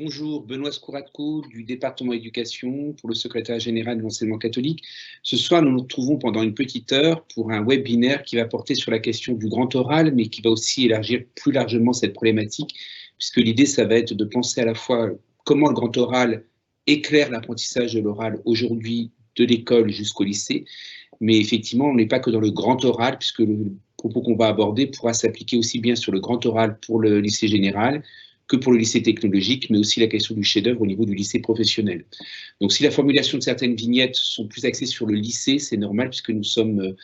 Bonjour, Benoît Skouratko du département éducation pour le secrétaire général de l'enseignement catholique. Ce soir, nous nous retrouvons pendant une petite heure pour un webinaire qui va porter sur la question du grand oral, mais qui va aussi élargir plus largement cette problématique, puisque l'idée, ça va être de penser à la fois comment le grand oral éclaire l'apprentissage de l'oral aujourd'hui de l'école jusqu'au lycée, mais effectivement, on n'est pas que dans le grand oral, puisque le propos qu'on va aborder pourra s'appliquer aussi bien sur le grand oral pour le lycée général, que pour le lycée technologique, mais aussi la question du chef-d'œuvre au niveau du lycée professionnel. Donc si la formulation de certaines vignettes sont plus axées sur le lycée, c'est normal puisque nous sommes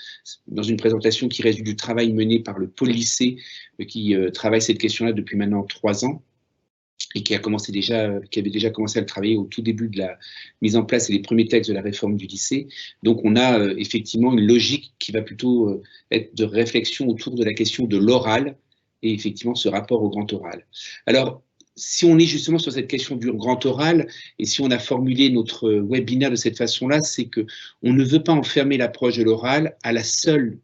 dans une présentation qui résulte du travail mené par le pôle lycée qui travaille cette question-là depuis maintenant 3 ans et qui avait déjà commencé à le travailler au tout début de la mise en place et les premiers textes de la réforme du lycée. Donc on a effectivement une logique qui va plutôt être de réflexion autour de la question de l'oral et effectivement ce rapport au grand oral. Alors, si on est justement sur cette question du grand oral, et si on a formulé notre webinaire de cette façon-là, c'est qu'on ne veut pas enfermer l'approche de l'oral à la seule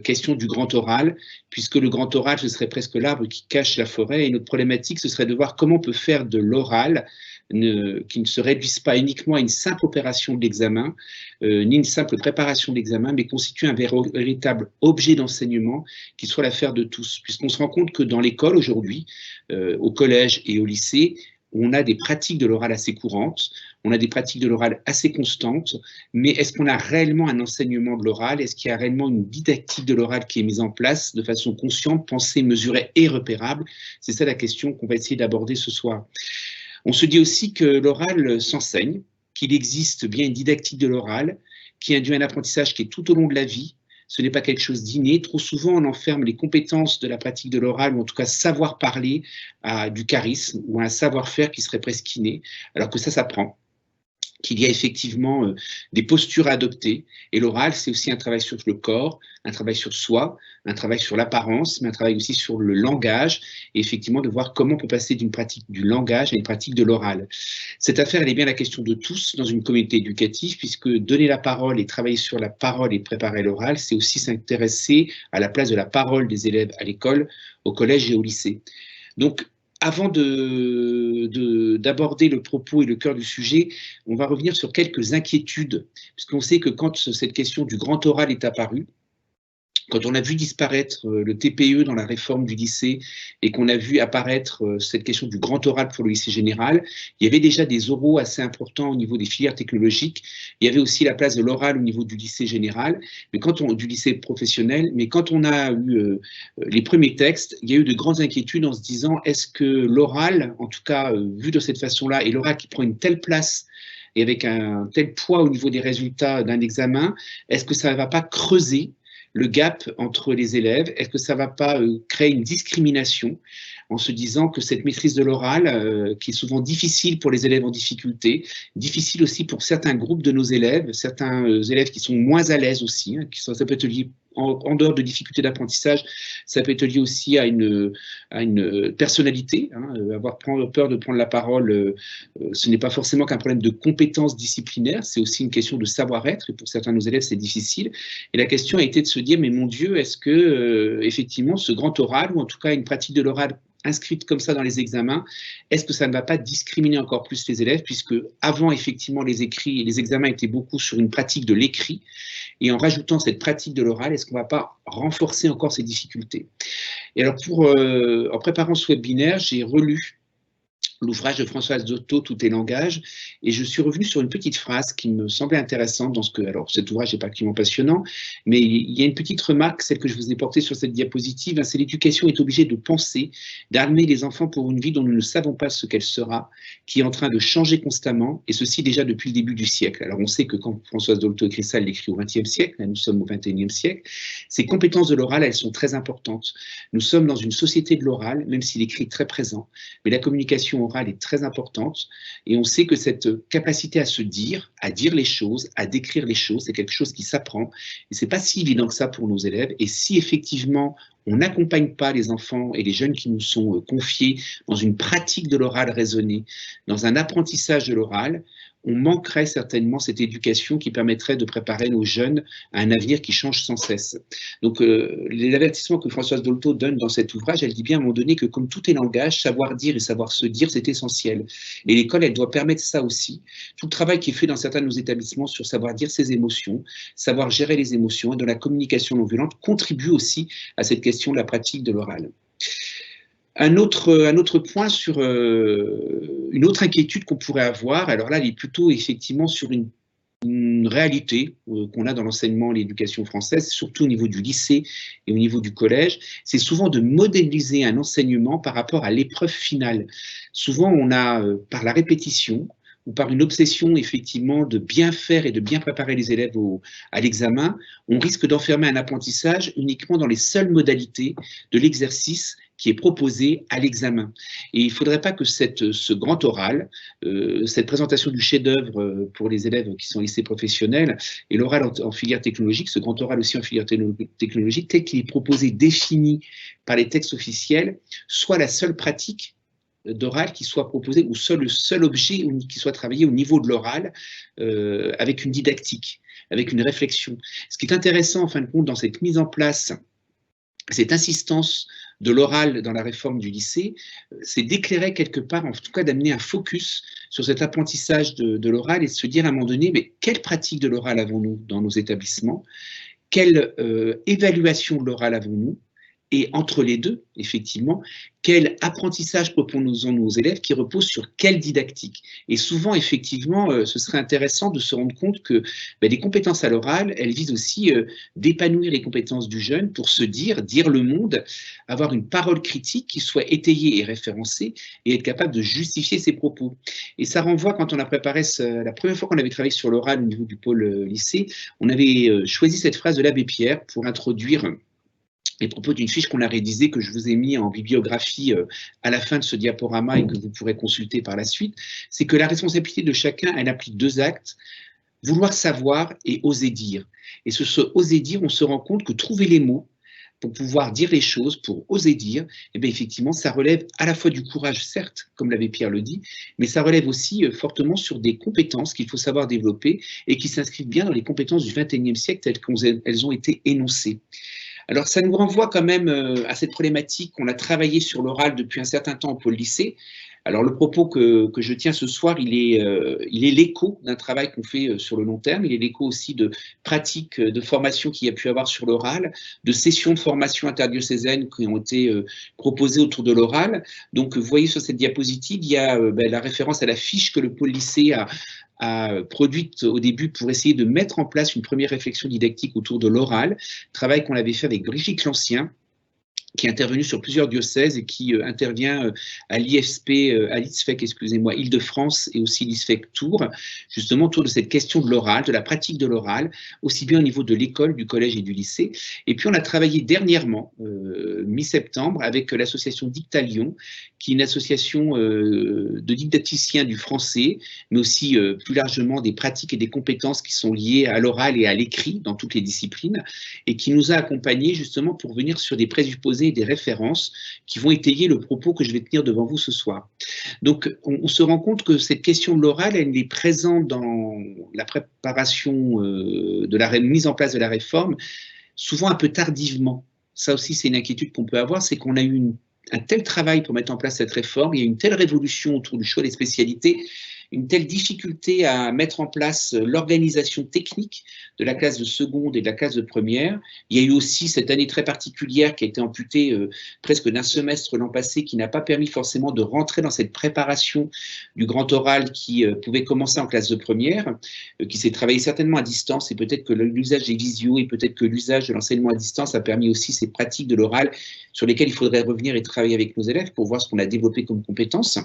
question du grand oral, puisque le grand oral, ce serait presque l'arbre qui cache la forêt, et notre problématique, ce serait de voir comment on peut faire de l'oral qui ne se réduise pas uniquement à une simple opération de l'examen, ni une simple préparation de l'examen, mais constitue un véritable objet d'enseignement qui soit l'affaire de tous. Puisqu'on se rend compte que dans l'école aujourd'hui, au collège et au lycée, on a des pratiques de l'oral assez courantes, on a des pratiques de l'oral assez constantes, mais est-ce qu'on a réellement un enseignement de l'oral? Est-ce qu'il y a réellement une didactique de l'oral qui est mise en place de façon consciente, pensée, mesurée et repérable? C'est ça la question qu'on va essayer d'aborder ce soir. On se dit aussi que l'oral s'enseigne, qu'il existe bien une didactique de l'oral, qui induit un apprentissage qui est tout au long de la vie. Ce n'est pas quelque chose d'inné. Trop souvent, on enferme les compétences de la pratique de l'oral, ou en tout cas savoir parler, à du charisme ou à un savoir-faire qui serait presque inné, alors que ça s'apprend, qu'il y a effectivement des postures à adopter. Et l'oral, c'est aussi un travail sur le corps, un travail sur soi, un travail sur l'apparence, mais un travail aussi sur le langage, et effectivement de voir comment on peut passer d'une pratique du langage à une pratique de l'oral. Cette affaire, elle est bien la question de tous dans une communauté éducative, puisque donner la parole et travailler sur la parole et préparer l'oral, c'est aussi s'intéresser à la place de la parole des élèves à l'école, au collège et au lycée. Donc, avant d'aborder le propos et le cœur du sujet, on va revenir sur quelques inquiétudes, puisqu'on sait que quand cette question du grand oral est apparue, quand on a vu disparaître le TPE dans la réforme du lycée et qu'on a vu apparaître cette question du grand oral pour le lycée général, il y avait déjà des oraux assez importants au niveau des filières technologiques. Il y avait aussi la place de l'oral au niveau du lycée général, du lycée professionnel. Mais quand on a eu les premiers textes, il y a eu de grandes inquiétudes en se disant est-ce que l'oral, en tout cas vu de cette façon-là, et l'oral qui prend une telle place et avec un tel poids au niveau des résultats d'un examen, est-ce que ça ne va pas creuser le gap entre les élèves? Est-ce que ça ne va pas créer une discrimination en se disant que cette maîtrise de l'oral, qui est souvent difficile pour les élèves en difficulté, difficile aussi pour certains groupes de nos élèves, certains élèves qui sont moins à l'aise aussi, hein, ça peut être lié en dehors de difficultés d'apprentissage, ça peut être lié aussi à une personnalité, hein, avoir peur de prendre la parole, ce n'est pas forcément qu'un problème de compétences disciplinaires, c'est aussi une question de savoir-être, et pour certains de nos élèves, c'est difficile. Et la question a été de se dire, mais mon Dieu, est-ce que, effectivement, ce grand oral, ou en tout cas une pratique de l'oral inscrite comme ça dans les examens, est-ce que ça ne va pas discriminer encore plus les élèves, puisque avant, effectivement, les examens étaient beaucoup sur une pratique de l'écrit, et en rajoutant cette pratique de l'oral, est-ce qu'on ne va pas renforcer encore ces difficultés? Et alors, en préparant ce webinaire, j'ai relu l'ouvrage de Françoise Dolto, Tout est langage, et je suis revenu sur une petite phrase qui me semblait intéressante alors cet ouvrage n'est pas particulièrement passionnant, mais il y a une petite remarque, celle que je vous ai portée sur cette diapositive, hein, c'est l'éducation est obligée de penser, d'armer les enfants pour une vie dont nous ne savons pas ce qu'elle sera, qui est en train de changer constamment, et ceci déjà depuis le début du siècle. Alors on sait que quand Françoise Dolto écrit ça, elle l'écrit au XXe siècle, là, nous sommes au XXIe siècle, ces compétences de l'oral, elles sont très importantes. Nous sommes dans une société de l'oral, même si l'écrit est très présent, mais la communication orale est très importante, et on sait que cette capacité à se dire, à dire les choses, à décrire les choses, c'est quelque chose qui s'apprend, et c'est pas si évident que ça pour nos élèves, et si effectivement on n'accompagne pas les enfants et les jeunes qui nous sont confiés dans une pratique de l'oral raisonnée, dans un apprentissage de l'oral, on manquerait certainement cette éducation qui permettrait de préparer nos jeunes à un avenir qui change sans cesse. Donc, les avertissements que Françoise Dolto donne dans cet ouvrage, elle dit bien à un moment donné que comme tout est langage, savoir dire et savoir se dire, c'est essentiel. Et l'école, elle doit permettre ça aussi. Tout le travail qui est fait dans certains de nos établissements sur savoir dire ses émotions, savoir gérer les émotions et dans la communication non violente contribue aussi à cette question de la pratique de l'oral. Un autre point sur une autre inquiétude qu'on pourrait avoir, alors là, elle est plutôt effectivement sur une réalité qu'on a dans l'enseignement et l'éducation française, surtout au niveau du lycée et au niveau du collège, c'est souvent de modéliser un enseignement par rapport à l'épreuve finale. Souvent, on a, par la répétition, ou par une obsession effectivement de bien faire et de bien préparer les élèves à l'examen, on risque d'enfermer un apprentissage uniquement dans les seules modalités de l'exercice qui est proposé à l'examen. Et il ne faudrait pas que ce grand oral, cette présentation du chef-d'œuvre pour les élèves qui sont au lycée professionnel et l'oral en filière technologique, ce grand oral aussi en filière technologique, tel qu'il est proposé, défini par les textes officiels, soit la seule pratique d'oral qui soit proposé, ou le seul objet qui soit travaillé au niveau de l'oral, avec une didactique, avec une réflexion. Ce qui est intéressant, en fin de compte, dans cette mise en place, cette insistance de l'oral dans la réforme du lycée, c'est d'éclairer quelque part, en tout cas d'amener un focus sur cet apprentissage de l'oral et de se dire à un moment donné, mais quelle pratique de l'oral avons-nous dans nos établissements? Quelle évaluation de l'oral avons-nous? Et entre les deux, effectivement, quel apprentissage proposons nos élèves qui repose sur quelle didactique? Et souvent, effectivement, ce serait intéressant de se rendre compte que les compétences à l'oral, elles visent aussi d'épanouir les compétences du jeune pour se dire le monde, avoir une parole critique qui soit étayée et référencée et être capable de justifier ses propos. Et ça renvoie, quand on a préparé, la première fois qu'on avait travaillé sur l'oral au niveau du pôle lycée, on avait choisi cette phrase de l'abbé Pierre pour introduire les propos d'une fiche qu'on a réalisée, que je vous ai mis en bibliographie à la fin de ce diaporama et que vous pourrez consulter par la suite, c'est que la responsabilité de chacun, elle implique deux actes, vouloir savoir et oser dire. Et ce oser dire, on se rend compte que trouver les mots pour pouvoir dire les choses, pour oser dire, eh bien effectivement, ça relève à la fois du courage, certes, comme l'abbé Pierre le dit, mais ça relève aussi fortement sur des compétences qu'il faut savoir développer et qui s'inscrivent bien dans les compétences du XXIe siècle telles qu'elles ont été énoncées. Alors, ça nous renvoie quand même à cette problématique qu'on a travaillé sur l'oral depuis un certain temps au pôle lycée. Alors, le propos que je tiens ce soir, il est l'écho d'un travail qu'on fait sur le long terme. Il est l'écho aussi de pratiques de formation qu'il y a pu avoir sur l'oral, de sessions de formation interdiocésaines qui ont été proposées autour de l'oral. Donc, vous voyez sur cette diapositive, il y a la référence à la fiche que le pôle lycée a produite au début pour essayer de mettre en place une première réflexion didactique autour de l'oral, travail qu'on avait fait avec Brigitte Lancien, qui est intervenu sur plusieurs diocèses et qui intervient à l'ISFEC, excusez-moi, Île-de-France et aussi l'ISFEC Tours, justement autour de cette question de l'oral, de la pratique de l'oral, aussi bien au niveau de l'école, du collège et du lycée. Et puis on a travaillé dernièrement, mi-septembre, avec l'association Dictalion, qui est une association de didacticiens du français, mais aussi plus largement des pratiques et des compétences qui sont liées à l'oral et à l'écrit dans toutes les disciplines, et qui nous a accompagnés justement pour venir sur des présupposés et des références qui vont étayer le propos que je vais tenir devant vous ce soir. Donc, on se rend compte que cette question de l'oral, elle est présente dans la préparation de la mise en place de la réforme, souvent un peu tardivement. Ça aussi, c'est une inquiétude qu'on peut avoir, c'est qu'on a eu un tel travail pour mettre en place cette réforme, il y a une telle révolution autour du choix des spécialités, une telle difficulté à mettre en place l'organisation technique de la classe de seconde et de la classe de première. Il y a eu aussi cette année très particulière qui a été amputée presque d'un semestre l'an passé, qui n'a pas permis forcément de rentrer dans cette préparation du grand oral qui pouvait commencer en classe de première, qui s'est travaillé certainement à distance, et peut-être que l'usage des visios et peut-être que l'usage de l'enseignement à distance a permis aussi ces pratiques de l'oral sur lesquelles il faudrait revenir et travailler avec nos élèves pour voir ce qu'on a développé comme compétences.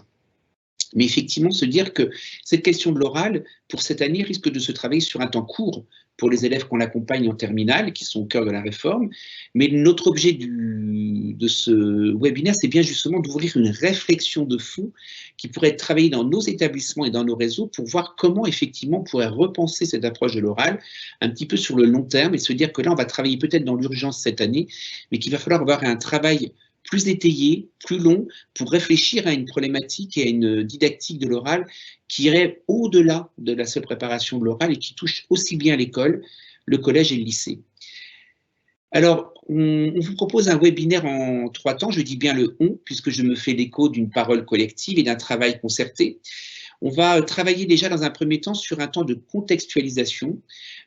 Mais effectivement, se dire que cette question de l'oral, pour cette année, risque de se travailler sur un temps court pour les élèves qu'on accompagne en terminale, qui sont au cœur de la réforme. Mais notre objet de ce webinaire, c'est bien justement d'ouvrir une réflexion de fond qui pourrait être travaillée dans nos établissements et dans nos réseaux pour voir comment effectivement on pourrait repenser cette approche de l'oral un petit peu sur le long terme et se dire que là, on va travailler peut-être dans l'urgence cette année, mais qu'il va falloir avoir un travail plus détaillé, plus long, pour réfléchir à une problématique et à une didactique de l'oral qui irait au-delà de la seule préparation de l'oral et qui touche aussi bien l'école, le collège et le lycée. Alors, on vous propose un webinaire en 3 temps, je dis bien le « on » puisque je me fais l'écho d'une parole collective et d'un travail concerté. On va travailler déjà dans un premier temps sur un temps de contextualisation.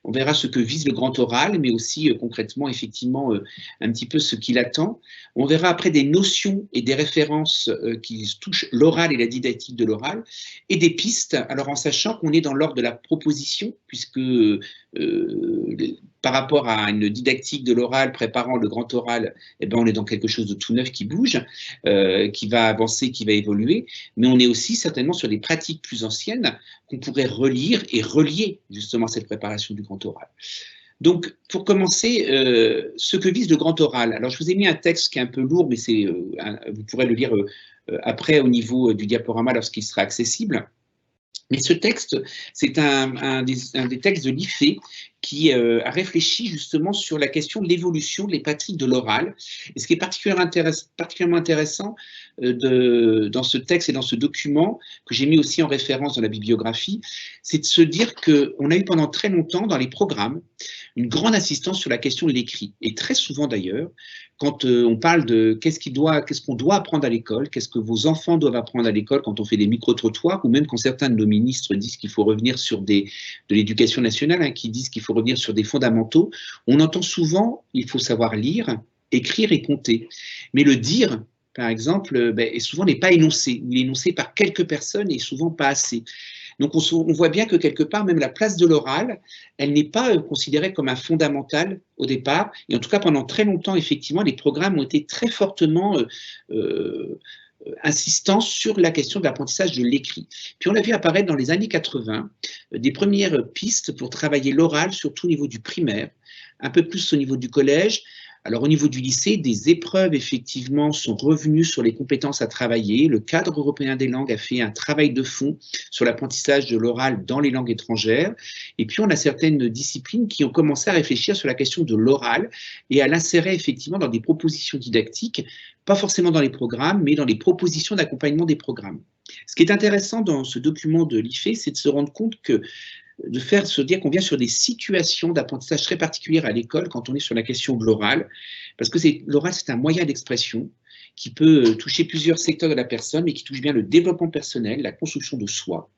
On verra ce que vise le grand oral, mais aussi concrètement, effectivement, un petit peu ce qu'il attend. On verra après des notions et des références qui touchent l'oral et la didactique de l'oral, et des pistes, alors en sachant qu'on est dans l'ordre de la proposition, puisque par rapport à une didactique de l'oral préparant le grand oral, eh ben, on est dans quelque chose de tout neuf qui bouge, qui va avancer, qui va évoluer, mais on est aussi certainement sur des pratiques plus anciennes qu'on pourrait relire et relier justement cette préparation du grand oral. Donc, pour commencer, ce que vise le grand oral. Alors, je vous ai mis un texte qui est un peu lourd, mais vous pourrez le lire après au niveau du diaporama lorsqu'il sera accessible. Mais ce texte, c'est un des textes de l'IFE qui a réfléchi justement sur la question de l'évolution des pratiques de l'oral. Et ce qui est particulièrement intéressant dans ce texte et dans ce document, que j'ai mis aussi en référence dans la bibliographie, c'est de se dire qu'on a eu pendant très longtemps dans les programmes une grande insistance sur la question de l'écrit. Et très souvent d'ailleurs, quand on parle de qu'est-ce qu'on doit apprendre à l'école, qu'est-ce que vos enfants doivent apprendre à l'école quand on fait des micro-trottoirs, ou même quand certains de nos ministres disent qu'il faut revenir sur de l'éducation nationale, qui disent qu'il faut revenir sur des fondamentaux, on entend souvent il faut savoir lire, écrire et compter. Mais le dire, par exemple, souvent n'est pas énoncé. Il est énoncé par quelques personnes et souvent pas assez. Donc on voit bien que quelque part, même la place de l'oral, elle n'est pas considérée comme un fondamental au départ. Et en tout cas, pendant très longtemps, effectivement, les programmes ont été très fortement insistants sur la question de l'apprentissage de l'écrit. Puis on a vu apparaître dans les années 80 des premières pistes pour travailler l'oral, surtout au niveau du primaire, un peu plus au niveau du collège. Alors au niveau du lycée, des épreuves effectivement sont revenues sur les compétences à travailler. Le cadre européen des langues a fait un travail de fond sur l'apprentissage de l'oral dans les langues étrangères. Et puis on a certaines disciplines qui ont commencé à réfléchir sur la question de l'oral et à l'insérer effectivement dans des propositions didactiques, pas forcément dans les programmes, mais dans les propositions d'accompagnement des programmes. Ce qui est intéressant dans ce document de l'IFE, c'est de se rendre compte que se dire qu'on vient sur des situations d'apprentissage très particulières à l'école quand on est sur la question de l'oral, parce que l'oral, c'est un moyen d'expression qui peut toucher plusieurs secteurs de la personne, mais qui touche bien le développement personnel, la construction de soi.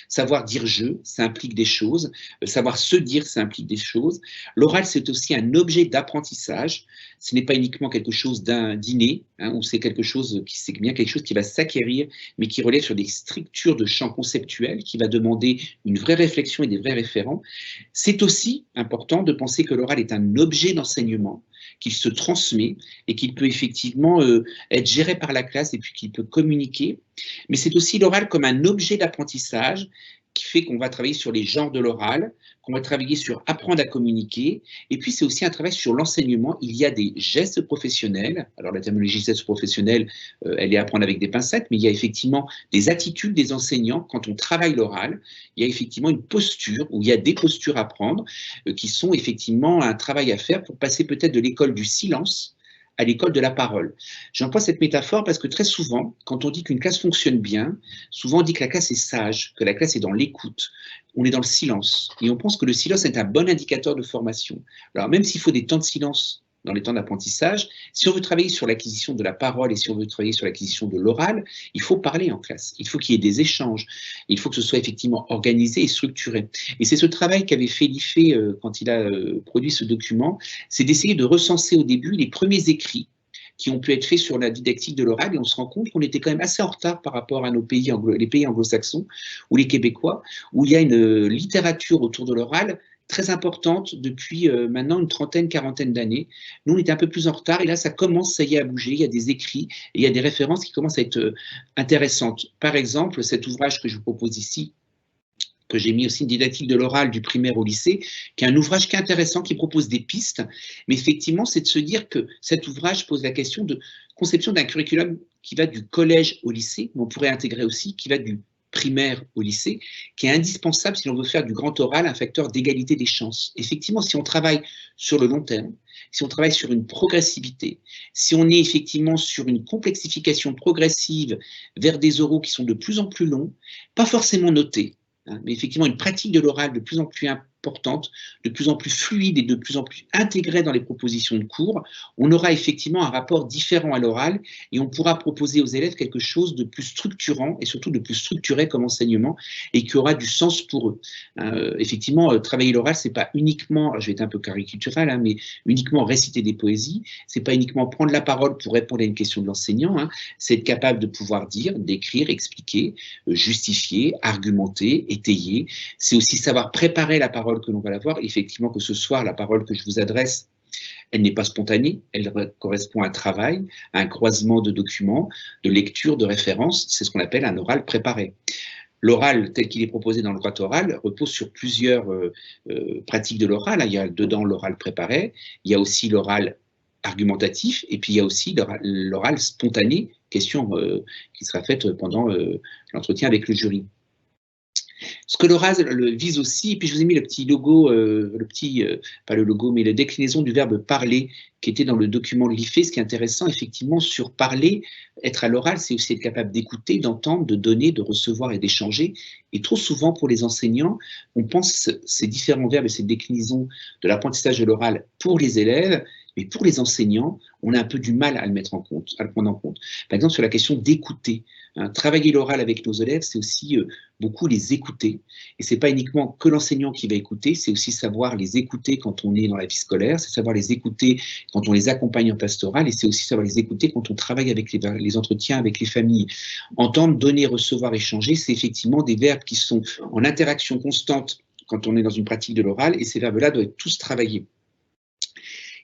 Savoir dire « je », ça implique des choses. Savoir se dire, ça implique des choses. L'oral, c'est aussi un objet d'apprentissage. Ce n'est pas uniquement quelque chose d'inné, ou c'est bien quelque chose qui va s'acquérir, mais qui relève sur des structures de champ conceptuel, qui va demander une vraie réflexion et des vrais référents. C'est aussi important de penser que l'oral est un objet d'enseignement, qu'il se transmet et qu'il peut effectivement être géré par la classe et puis qu'il peut communiquer. Mais c'est aussi l'oral comme un objet d'apprentissage qui fait qu'on va travailler sur les genres de l'oral, qu'on va travailler sur apprendre à communiquer, et puis c'est aussi un travail sur l'enseignement. Il y a des gestes professionnels, alors la terminologie gestes professionnels, elle est à prendre avec des pincettes, mais il y a effectivement des attitudes des enseignants quand on travaille l'oral. Il y a effectivement une posture, ou il y a des postures à prendre, qui sont effectivement un travail à faire pour passer peut-être de l'école du silence à l'école de la parole. J'emploie cette métaphore parce que très souvent, quand on dit qu'une classe fonctionne bien, souvent on dit que la classe est sage, que la classe est dans l'écoute, on est dans le silence, et on pense que le silence est un bon indicateur de formation. Alors même s'il faut des temps de silence dans les temps d'apprentissage, si on veut travailler sur l'acquisition de la parole et si on veut travailler sur l'acquisition de l'oral, il faut parler en classe, il faut qu'il y ait des échanges, il faut que ce soit effectivement organisé et structuré. Et c'est ce travail qu'avait fait l'IFE quand il a produit ce document, c'est d'essayer de recenser au début les premiers écrits qui ont pu être faits sur la didactique de l'oral, et on se rend compte qu'on était quand même assez en retard par rapport à les pays anglo-saxons ou les Québécois, où il y a une littérature autour de l'oral très importante depuis maintenant une trentaine, quarantaine d'années. Nous, on était un peu plus en retard et là, ça y est à bouger. Il y a des écrits et il y a des références qui commencent à être intéressantes. Par exemple, cet ouvrage que je vous propose ici, que j'ai mis aussi, une didactique de l'oral du primaire au lycée, qui est un ouvrage qui est intéressant, qui propose des pistes, mais effectivement, c'est de se dire que cet ouvrage pose la question de conception d'un curriculum qui va du collège au lycée, mais on pourrait intégrer aussi qui va du primaire au lycée, qui est indispensable si l'on veut faire du grand oral un facteur d'égalité des chances. Effectivement, si on travaille sur le long terme, si on travaille sur une progressivité, si on est effectivement sur une complexification progressive vers des oraux qui sont de plus en plus longs, pas forcément notés, hein, mais effectivement une pratique de l'oral de plus en plus importante, de plus en plus fluide et de plus en plus intégrée dans les propositions de cours, on aura effectivement un rapport différent à l'oral et on pourra proposer aux élèves quelque chose de plus structurant et surtout de plus structuré comme enseignement et qui aura du sens pour eux. Effectivement, travailler l'oral, c'est pas uniquement, je vais être un peu caricatural, hein, mais uniquement réciter des poésies, c'est pas uniquement prendre la parole pour répondre à une question de l'enseignant, hein, c'est être capable de pouvoir dire, d'écrire, expliquer, justifier, argumenter, étayer. C'est aussi savoir préparer la parole que l'on va avoir. Effectivement, que ce soir, la parole que je vous adresse, elle n'est pas spontanée, elle correspond à un travail, à un croisement de documents, de lecture, de références. C'est ce qu'on appelle un oral préparé. L'oral, tel qu'il est proposé dans le droit oral, repose sur plusieurs pratiques de l'oral. Il y a dedans l'oral préparé, il y a aussi l'oral argumentatif, et puis il y a aussi l'oral spontané, question qui sera faite pendant l'entretien avec le jury. Ce que l'oral vise aussi, et puis je vous ai mis le petit logo, pas le logo, mais la déclinaison du verbe parler qui était dans le document de l'IFE. Ce qui est intéressant, effectivement, sur parler, être à l'oral, c'est aussi être capable d'écouter, d'entendre, de donner, de recevoir et d'échanger. Et trop souvent, pour les enseignants, on pense ces différents verbes et ces déclinaisons de l'apprentissage de l'oral pour les élèves, mais pour les enseignants, on a un peu du mal à le mettre en compte, à le prendre en compte. Par exemple, sur la question d'écouter. Hein, travailler l'oral avec nos élèves, c'est aussi beaucoup les écouter. Et ce n'est pas uniquement que l'enseignant qui va écouter, c'est aussi savoir les écouter quand on est dans la vie scolaire, c'est savoir les écouter quand on les accompagne en pastoral, et c'est aussi savoir les écouter quand on travaille avec les entretiens avec les familles. Entendre, donner, recevoir, échanger, c'est effectivement des verbes qui sont en interaction constante quand on est dans une pratique de l'oral, et ces verbes-là doivent être tous travaillés.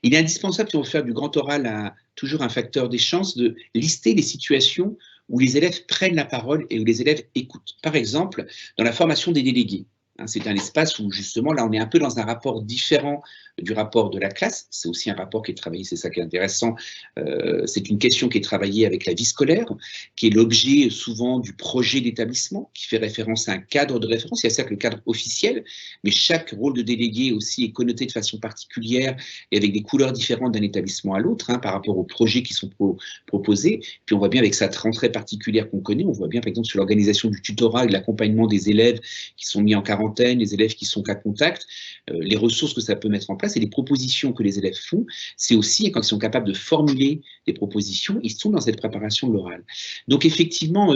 Il est indispensable, si on veut faire du grand oral toujours un facteur des chances, de lister les situations où les élèves prennent la parole et où les élèves écoutent. Par exemple, dans la formation des délégués. C'est un espace où, justement, là, on est un peu dans un rapport différent du rapport de la classe. C'est aussi un rapport qui est travaillé, c'est ça qui est intéressant. C'est une question qui est travaillée avec la vie scolaire, qui est l'objet souvent du projet d'établissement, qui fait référence à un cadre de référence. Il y a certes le cadre officiel, mais chaque rôle de délégué aussi est connoté de façon particulière et avec des couleurs différentes d'un établissement à l'autre, hein, par rapport aux projets qui sont proposés. Puis on voit bien avec cette rentrée particulière qu'on connaît, on voit bien par exemple sur l'organisation du tutorat et de l'accompagnement des élèves qui sont mis en quarantaine, les élèves qui sont cas contact, les ressources que ça peut mettre en place et les propositions que les élèves font, c'est aussi, quand ils sont capables de formuler des propositions, ils sont dans cette préparation de l'oral. Donc effectivement,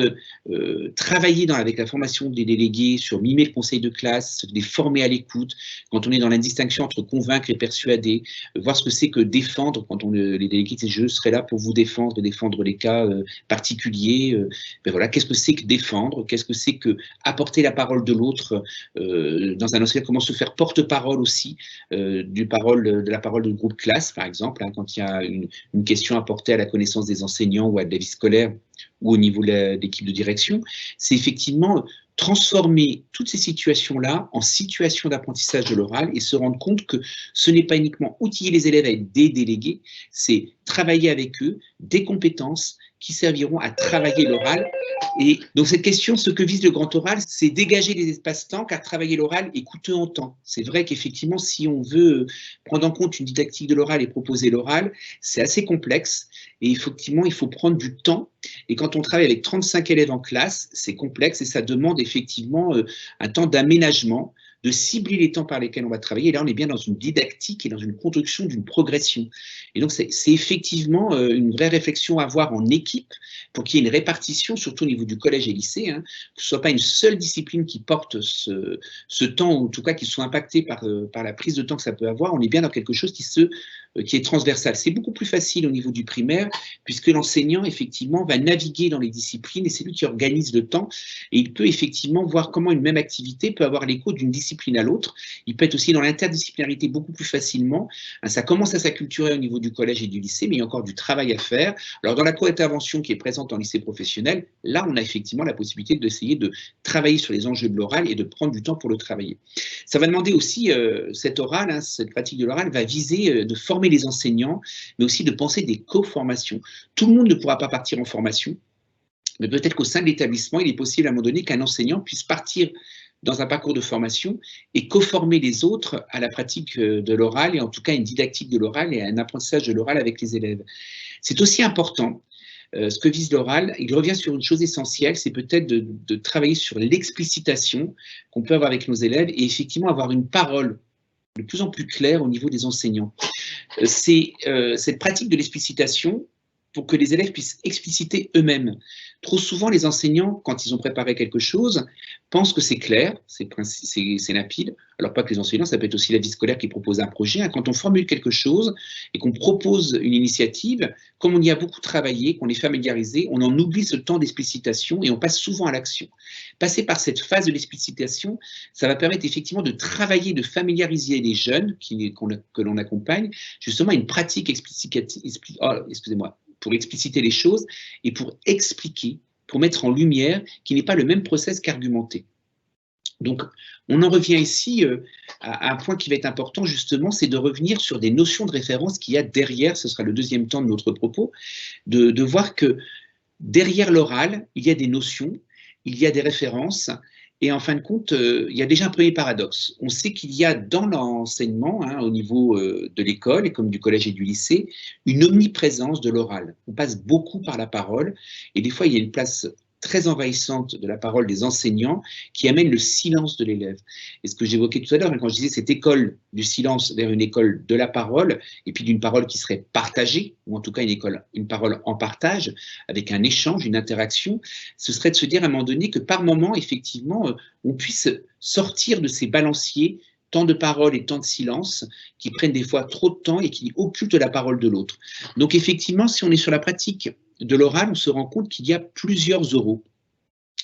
travailler avec la formation des délégués sur mimer le conseil de classe, les former à l'écoute, quand on est dans la distinction entre convaincre et persuader, voir ce que c'est que défendre, quand les délégués disent « je serai là pour vous défendre », défendre les cas particuliers, ben voilà, qu'est-ce que c'est que défendre, qu'est-ce que c'est que apporter la parole de l'autre dans un enseignement, comment se faire porte-parole aussi de la parole de groupe classe, par exemple, hein, quand il y a une question apportée à la connaissance des enseignants ou à de la vie scolaire ou au niveau de l'équipe de direction, c'est effectivement transformer toutes ces situations-là en situations d'apprentissage de l'oral et se rendre compte que ce n'est pas uniquement outiller les élèves à être des délégués, c'est travailler avec eux des compétences qui serviront à travailler l'oral. Et donc cette question, ce que vise le grand oral, c'est dégager les espaces-temps, car travailler l'oral est coûteux en temps. C'est vrai qu'effectivement, si on veut prendre en compte une didactique de l'oral et proposer l'oral, c'est assez complexe. Et effectivement, il faut prendre du temps. Et quand on travaille avec 35 élèves en classe, c'est complexe et ça demande effectivement un temps d'aménagement, de cibler les temps par lesquels on va travailler. Et là, on est bien dans une didactique et dans une construction d'une progression. Et donc, c'est effectivement une vraie réflexion à avoir en équipe pour qu'il y ait une répartition, surtout au niveau du collège et lycée, hein, que ce ne soit pas une seule discipline qui porte ce temps, ou en tout cas qui soit impactée par la prise de temps que ça peut avoir. On est bien dans quelque chose qui est transversal. C'est beaucoup plus facile au niveau du primaire, puisque l'enseignant, effectivement, va naviguer dans les disciplines et c'est lui qui organise le temps. Et il peut effectivement voir comment une même activité peut avoir l'écho d'une discipline à l'autre. Il peut être aussi dans l'interdisciplinarité beaucoup plus facilement. Ça commence à s'acculturer au niveau du collège et du lycée, mais il y a encore du travail à faire. Alors, dans la co-intervention qui est présente en lycée professionnel, là, on a effectivement la possibilité d'essayer de travailler sur les enjeux de l'oral et de prendre du temps pour le travailler. Ça va demander aussi, cet oral, hein, cette pratique de l'oral va viser de former les enseignants, mais aussi de penser des co-formations. Tout le monde ne pourra pas partir en formation. Mais peut-être qu'au sein de l'établissement, il est possible à un moment donné qu'un enseignant puisse partir dans un parcours de formation et co-former les autres à la pratique de l'oral, et en tout cas une didactique de l'oral et un apprentissage de l'oral avec les élèves. C'est aussi important, ce que vise l'oral, il revient sur une chose essentielle, c'est peut-être de travailler sur l'explicitation qu'on peut avoir avec nos élèves et effectivement avoir une parole de plus en plus claire au niveau des enseignants. C'est cette pratique de l'explicitation pour que les élèves puissent expliciter eux-mêmes. Trop souvent, les enseignants, quand ils ont préparé quelque chose, pensent que c'est clair, c'est limpide. Alors pas que les enseignants, ça peut être aussi la vie scolaire qui propose un projet. Quand on formule quelque chose et qu'on propose une initiative, comme on y a beaucoup travaillé, qu'on est familiarisé, on en oublie ce temps d'explicitation et on passe souvent à l'action. Passer par cette phase de l'explicitation, ça va permettre effectivement de travailler, de familiariser les jeunes que l'on accompagne, justement à une pratique pour expliciter les choses et pour expliquer, pour mettre en lumière qui n'est pas le même process qu'argumenter. Donc, on en revient ici à un point qui va être important, justement, c'est de revenir sur des notions de référence qu'il y a derrière, ce sera le deuxième temps de notre propos, de voir que derrière l'oral, il y a des notions, il y a des références, et en fin de compte, il y a déjà un premier paradoxe. On sait qu'il y a dans l'enseignement, au niveau de l'école, et comme du collège et du lycée, une omniprésence de l'oral. On passe beaucoup par la parole, et des fois, il y a une place très envahissante de la parole des enseignants qui amène le silence de l'élève. Et ce que j'évoquais tout à l'heure, quand je disais cette école du silence vers une école de la parole, et puis d'une parole qui serait partagée, ou en tout cas une parole en partage, avec un échange, une interaction, ce serait de se dire à un moment donné que par moment, effectivement, on puisse sortir de ces balanciers, tant de paroles et tant de silence, qui prennent des fois trop de temps et qui occultent la parole de l'autre. Donc effectivement, si on est sur la pratique de l'oral, on se rend compte qu'il y a plusieurs oraux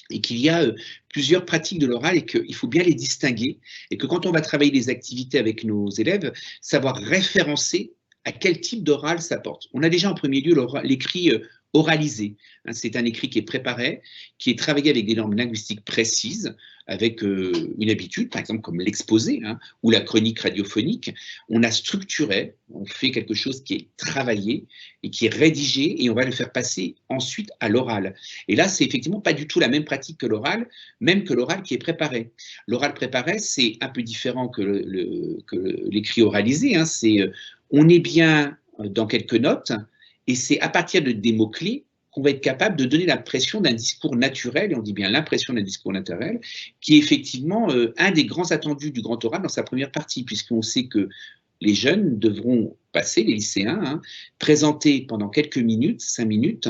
et qu'il y a plusieurs pratiques de l'oral et qu'il faut bien les distinguer et que quand on va travailler les activités avec nos élèves, savoir référencer à quel type d'oral ça porte. On a déjà en premier lieu l'écrit oralisé. C'est un écrit qui est préparé, qui est travaillé avec des normes linguistiques précises, avec une habitude, par exemple comme l'exposé ou la chronique radiophonique. On a structuré, on fait quelque chose qui est travaillé et qui est rédigé et on va le faire passer ensuite à l'oral. Et là, c'est effectivement pas du tout la même pratique que l'oral, même que l'oral qui est préparé. L'oral préparé, c'est un peu différent que l'écrit oralisé. On est bien dans quelques notes et c'est à partir des mots-clés qu'on va être capable de donner l'impression d'un discours naturel, et on dit bien l'impression d'un discours naturel, qui est effectivement un des grands attendus du grand oral dans sa première partie, puisqu'on sait que les jeunes devront passer, les lycéens, présenter pendant quelques minutes, 5 minutes,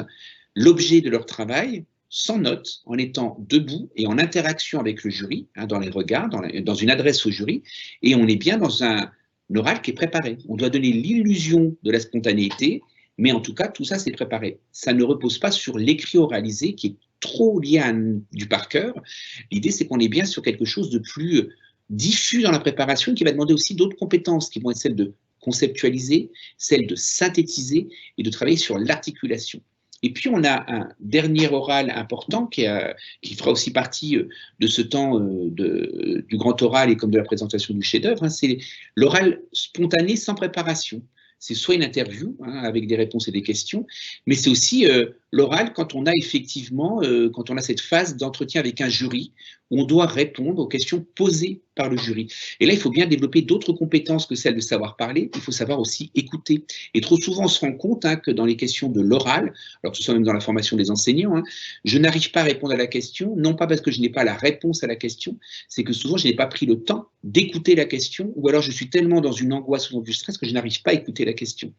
l'objet de leur travail, sans notes, en étant debout et en interaction avec le jury, dans les regards, dans une adresse au jury, et on est bien dans un oral qui est préparé. On doit donner l'illusion de la spontanéité, mais en tout cas, tout ça, c'est préparé. Ça ne repose pas sur l'écrit oralisé qui est trop lié à du par cœur. L'idée, c'est qu'on est bien sur quelque chose de plus diffus dans la préparation qui va demander aussi d'autres compétences qui vont être celles de conceptualiser, celles de synthétiser et de travailler sur l'articulation. Et puis, on a un dernier oral important qui fera aussi partie de ce temps du grand oral et comme de la présentation du chef-d'œuvre, c'est l'oral spontané sans préparation. C'est soit une interview avec des réponses et des questions, mais c'est aussi l'oral quand on a effectivement, quand on a cette phase d'entretien avec un jury où on doit répondre aux questions posées par le jury. Et là, il faut bien développer d'autres compétences que celles de savoir parler, il faut savoir aussi écouter. Et trop souvent, on se rend compte que dans les questions de l'oral, alors que ce soit même dans la formation des enseignants, je n'arrive pas à répondre à la question, non pas parce que je n'ai pas la réponse à la question, c'est que souvent, je n'ai pas pris le temps d'écouter la question, ou alors je suis tellement dans une angoisse ou dans du stress que je n'arrive pas à écouter la question.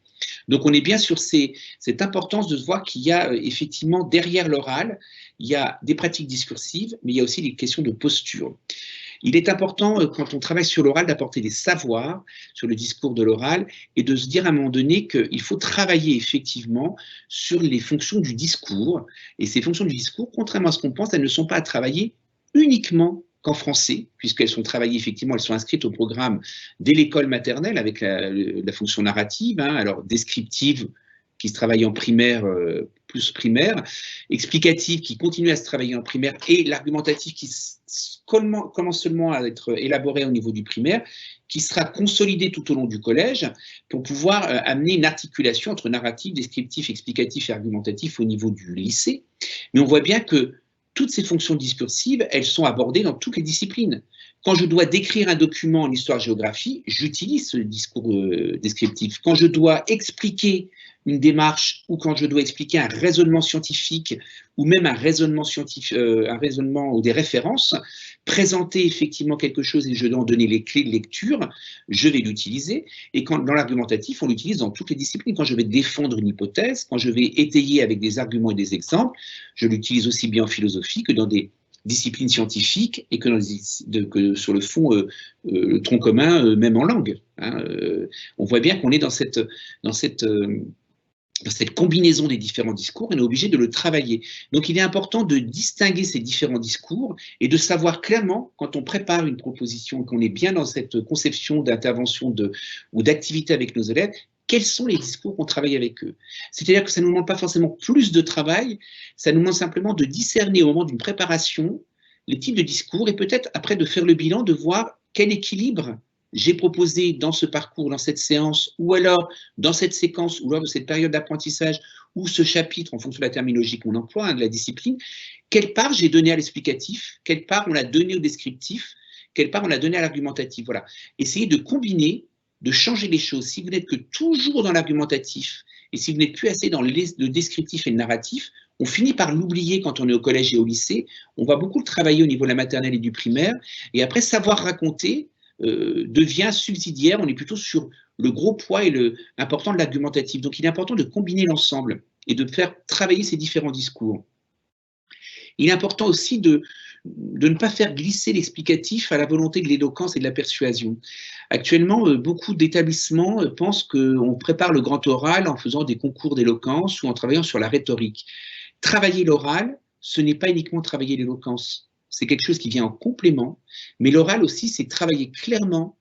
Donc, on est bien sur cette importance de se voir qu'il y a effectivement derrière l'oral, il y a des pratiques discursives, mais il y a aussi des questions de posture. Il est important, quand on travaille sur l'oral, d'apporter des savoirs sur le discours de l'oral et de se dire à un moment donné qu'il faut travailler effectivement sur les fonctions du discours. Et ces fonctions du discours, contrairement à ce qu'on pense, elles ne sont pas à travailler uniquement qu'en français, puisqu'elles sont travaillées effectivement, elles sont inscrites au programme dès l'école maternelle avec la fonction narrative, alors descriptive, qui se travaille en primaire, plus primaire, explicative qui continue à se travailler en primaire et l'argumentatif qui commence seulement à être élaboré au niveau du primaire. qui sera consolidé tout au long du collège pour pouvoir amener une articulation entre narratif, descriptif, explicatif et argumentatif au niveau du lycée. Mais on voit bien que toutes ces fonctions discursives, elles sont abordées dans toutes les disciplines. Quand je dois décrire un document en histoire-géographie, j'utilise ce discours descriptif. Quand je dois expliquer une démarche ou quand je dois expliquer un raisonnement scientifique ou même un raisonnement ou des références, présenter effectivement quelque chose et je dois en donner les clés de lecture, je vais l'utiliser. Et quand, dans l'argumentatif, on l'utilise dans toutes les disciplines. Quand je vais défendre une hypothèse, quand je vais étayer avec des arguments et des exemples, je l'utilise aussi bien en philosophie que dans des disciplines scientifiques et que sur le fond, le tronc commun, même en langue. Hein, on voit bien qu'on est dans cette combinaison des différents discours, on est obligé de le travailler. Donc il est important de distinguer ces différents discours et de savoir clairement, quand on prépare une proposition, qu'on est bien dans cette conception d'intervention ou d'activité avec nos élèves, quels sont les discours qu'on travaille avec eux. C'est-à-dire que ça ne nous demande pas forcément plus de travail, ça nous demande simplement de discerner au moment d'une préparation les types de discours et peut-être après de faire le bilan, de voir quel équilibre j'ai proposé dans ce parcours, dans cette séance, ou alors dans cette séquence, ou lors de cette période d'apprentissage, ou ce chapitre, en fonction de la terminologie qu'on emploie, de la discipline, quelle part j'ai donné à l'explicatif, quelle part on a donné au descriptif, quelle part on a donné à l'argumentatif. Voilà. Essayez de combiner, de changer les choses. Si vous n'êtes que toujours dans l'argumentatif, et si vous n'êtes plus assez dans le descriptif et le narratif, on finit par l'oublier quand on est au collège et au lycée. On va beaucoup le travailler au niveau de la maternelle et du primaire, et après savoir raconter, devient subsidiaire, on est plutôt sur le gros poids et l'important de l'argumentatif. Donc il est important de combiner l'ensemble et de faire travailler ces différents discours. Il est important aussi de ne pas faire glisser l'explicatif à la volonté de l'éloquence et de la persuasion. Actuellement, beaucoup d'établissements pensent qu'on prépare le grand oral en faisant des concours d'éloquence ou en travaillant sur la rhétorique. Travailler l'oral, ce n'est pas uniquement travailler l'éloquence. C'est quelque chose qui vient en complément, mais l'oral aussi, c'est travailler clairement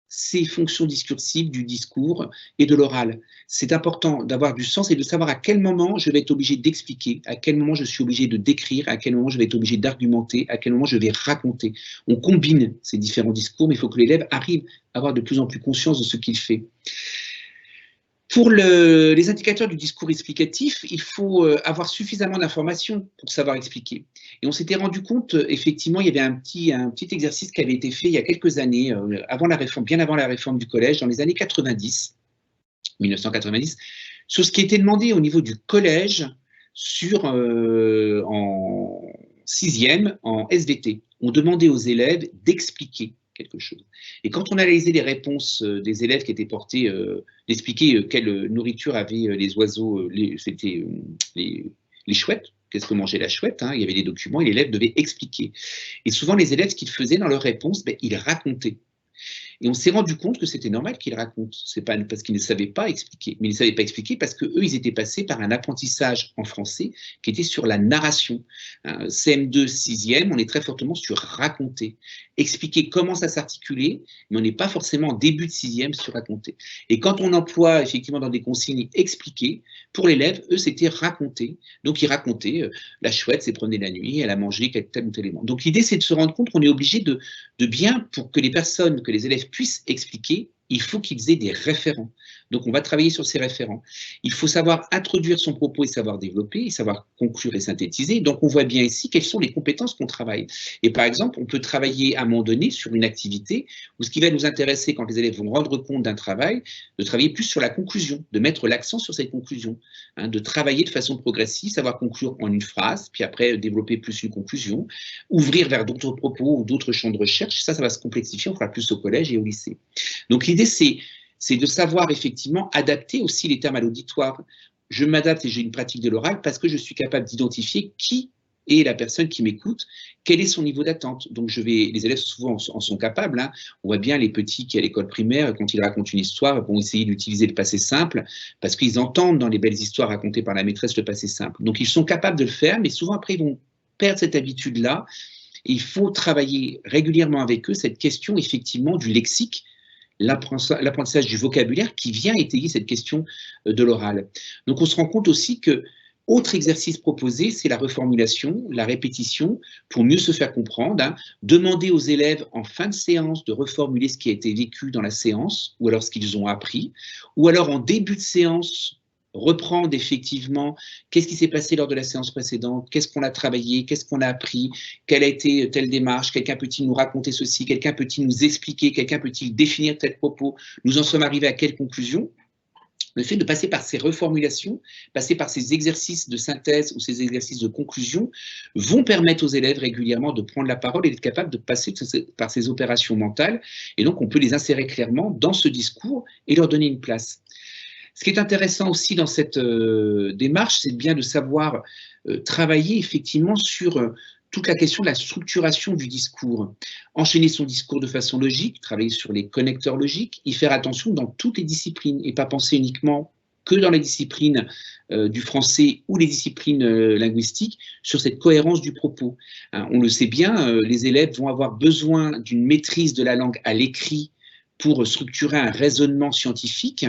ces fonctions discursives du discours et de l'oral. C'est important d'avoir du sens et de savoir à quel moment je vais être obligé d'expliquer, à quel moment je suis obligé de décrire, à quel moment je vais être obligé d'argumenter, à quel moment je vais raconter. On combine ces différents discours, mais il faut que l'élève arrive à avoir de plus en plus conscience de ce qu'il fait. Pour les indicateurs du discours explicatif, il faut avoir suffisamment d'informations pour savoir expliquer. Et on s'était rendu compte, effectivement, il y avait un petit exercice qui avait été fait il y a quelques années, bien avant la réforme du collège, dans les années 1990, sur ce qui était demandé au niveau du collège en 6e, en SVT. On demandait aux élèves d'expliquer quelque chose. Et quand on analysait les réponses des élèves qui étaient portés, d'expliquer quelle nourriture avaient les oiseaux, c'était les chouettes, qu'est-ce que mangeait la chouette, il y avait des documents et l'élève devait expliquer. Et souvent, les élèves, ce qu'ils faisaient dans leurs réponses, ils racontaient. Et on s'est rendu compte que c'était normal qu'ils racontent. C'est pas parce qu'ils ne savaient pas expliquer, mais ils ne savaient pas expliquer parce qu'eux, ils étaient passés par un apprentissage en français qui était sur la narration. CM2, 6e, on est très fortement sur raconter. Expliquer comment ça s'articulait, mais on n'est pas forcément en début de 6e sur raconter. Et quand on emploie effectivement dans des consignes expliquer, pour l'élève, eux, c'était raconter. Donc, ils racontaient, la chouette s'est promenée la nuit, elle a mangé tel ou tel élément. Donc, l'idée, c'est de se rendre compte qu'on est obligé de bien, pour que les personnes, que les élèves puissent expliquer, il faut qu'ils aient des référents. Donc, on va travailler sur ces référents. Il faut savoir introduire son propos et savoir développer, et savoir conclure et synthétiser. Donc, on voit bien ici quelles sont les compétences qu'on travaille. Et par exemple, on peut travailler à un moment donné sur une activité où ce qui va nous intéresser quand les élèves vont rendre compte d'un travail, de travailler plus sur la conclusion, de mettre l'accent sur cette conclusion, de travailler de façon progressive, savoir conclure en une phrase, puis après développer plus une conclusion, ouvrir vers d'autres propos ou d'autres champs de recherche. Ça va se complexifier, on fera plus au collège et au lycée. Donc, l'idée, c'est de savoir effectivement adapter aussi les termes à l'auditoire. Je m'adapte et j'ai une pratique de l'oral parce que je suis capable d'identifier qui est la personne qui m'écoute, quel est son niveau d'attente. Donc les élèves souvent en sont capables. On voit bien les petits qui à l'école primaire, quand ils racontent une histoire, vont essayer d'utiliser le passé simple parce qu'ils entendent dans les belles histoires racontées par la maîtresse le passé simple. Donc ils sont capables de le faire, mais souvent après ils vont perdre cette habitude-là. Il faut travailler régulièrement avec eux cette question effectivement du lexique, l'apprentissage du vocabulaire qui vient étayer cette question de l'oral. Donc on se rend compte aussi que Autre exercice proposé, c'est la reformulation, la répétition, pour mieux se faire comprendre. Hein. Demander aux élèves en fin de séance de reformuler ce qui a été vécu dans la séance, ou alors ce qu'ils ont appris, ou alors en début de séance, reprendre effectivement qu'est-ce qui s'est passé lors de la séance précédente, qu'est-ce qu'on a travaillé, qu'est-ce qu'on a appris, quelle a été telle démarche, quelqu'un peut-il nous raconter ceci, quelqu'un peut-il nous expliquer, quelqu'un peut-il définir tel propos, nous en sommes arrivés à quelle conclusion? Le fait de passer par ces reformulations, passer par ces exercices de synthèse ou ces exercices de conclusion vont permettre aux élèves régulièrement de prendre la parole et d'être capables de passer par ces opérations mentales. Et donc, on peut les insérer clairement dans ce discours et leur donner une place. Ce qui est intéressant aussi dans cette démarche, c'est bien de savoir travailler effectivement sur toute la question de la structuration du discours. Enchaîner son discours de façon logique, travailler sur les connecteurs logiques, y faire attention dans toutes les disciplines et pas penser uniquement que dans les disciplines du français ou les disciplines linguistiques sur cette cohérence du propos. Hein, on le sait bien, les élèves vont avoir besoin d'une maîtrise de la langue à l'écrit pour structurer un raisonnement scientifique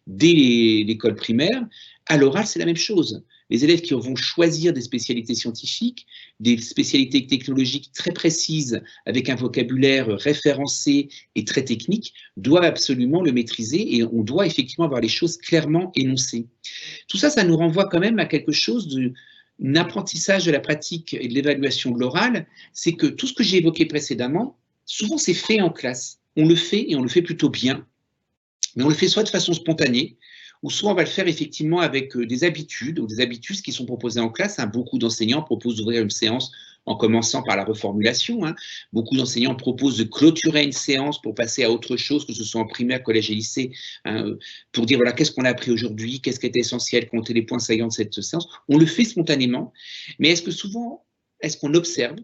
dès l'école primaire. À l'oral, c'est la même chose. Les élèves qui vont choisir des spécialités scientifiques, des spécialités technologiques très précises, avec un vocabulaire référencé et très technique, doivent absolument le maîtriser et on doit effectivement avoir les choses clairement énoncées. Tout ça, ça nous renvoie quand même à quelque chose d'un apprentissage de la pratique et de l'évaluation de l'oral, c'est que tout ce que j'ai évoqué précédemment, souvent c'est fait en classe. On le fait et on le fait plutôt bien, mais on le fait soit de façon spontanée, ou soit on va le faire effectivement avec des habitudes ou des habitudes qui sont proposées en classe. Hein. Beaucoup d'enseignants proposent d'ouvrir une séance en commençant par la reformulation. Hein. Beaucoup d'enseignants proposent de clôturer une séance pour passer à autre chose, que ce soit en primaire, collège et lycée, hein, pour dire voilà, qu'est-ce qu'on a appris aujourd'hui, qu'est-ce qui était essentiel, compter les points saillants de cette séance. On le fait spontanément, mais est-ce que souvent, est-ce qu'on observe?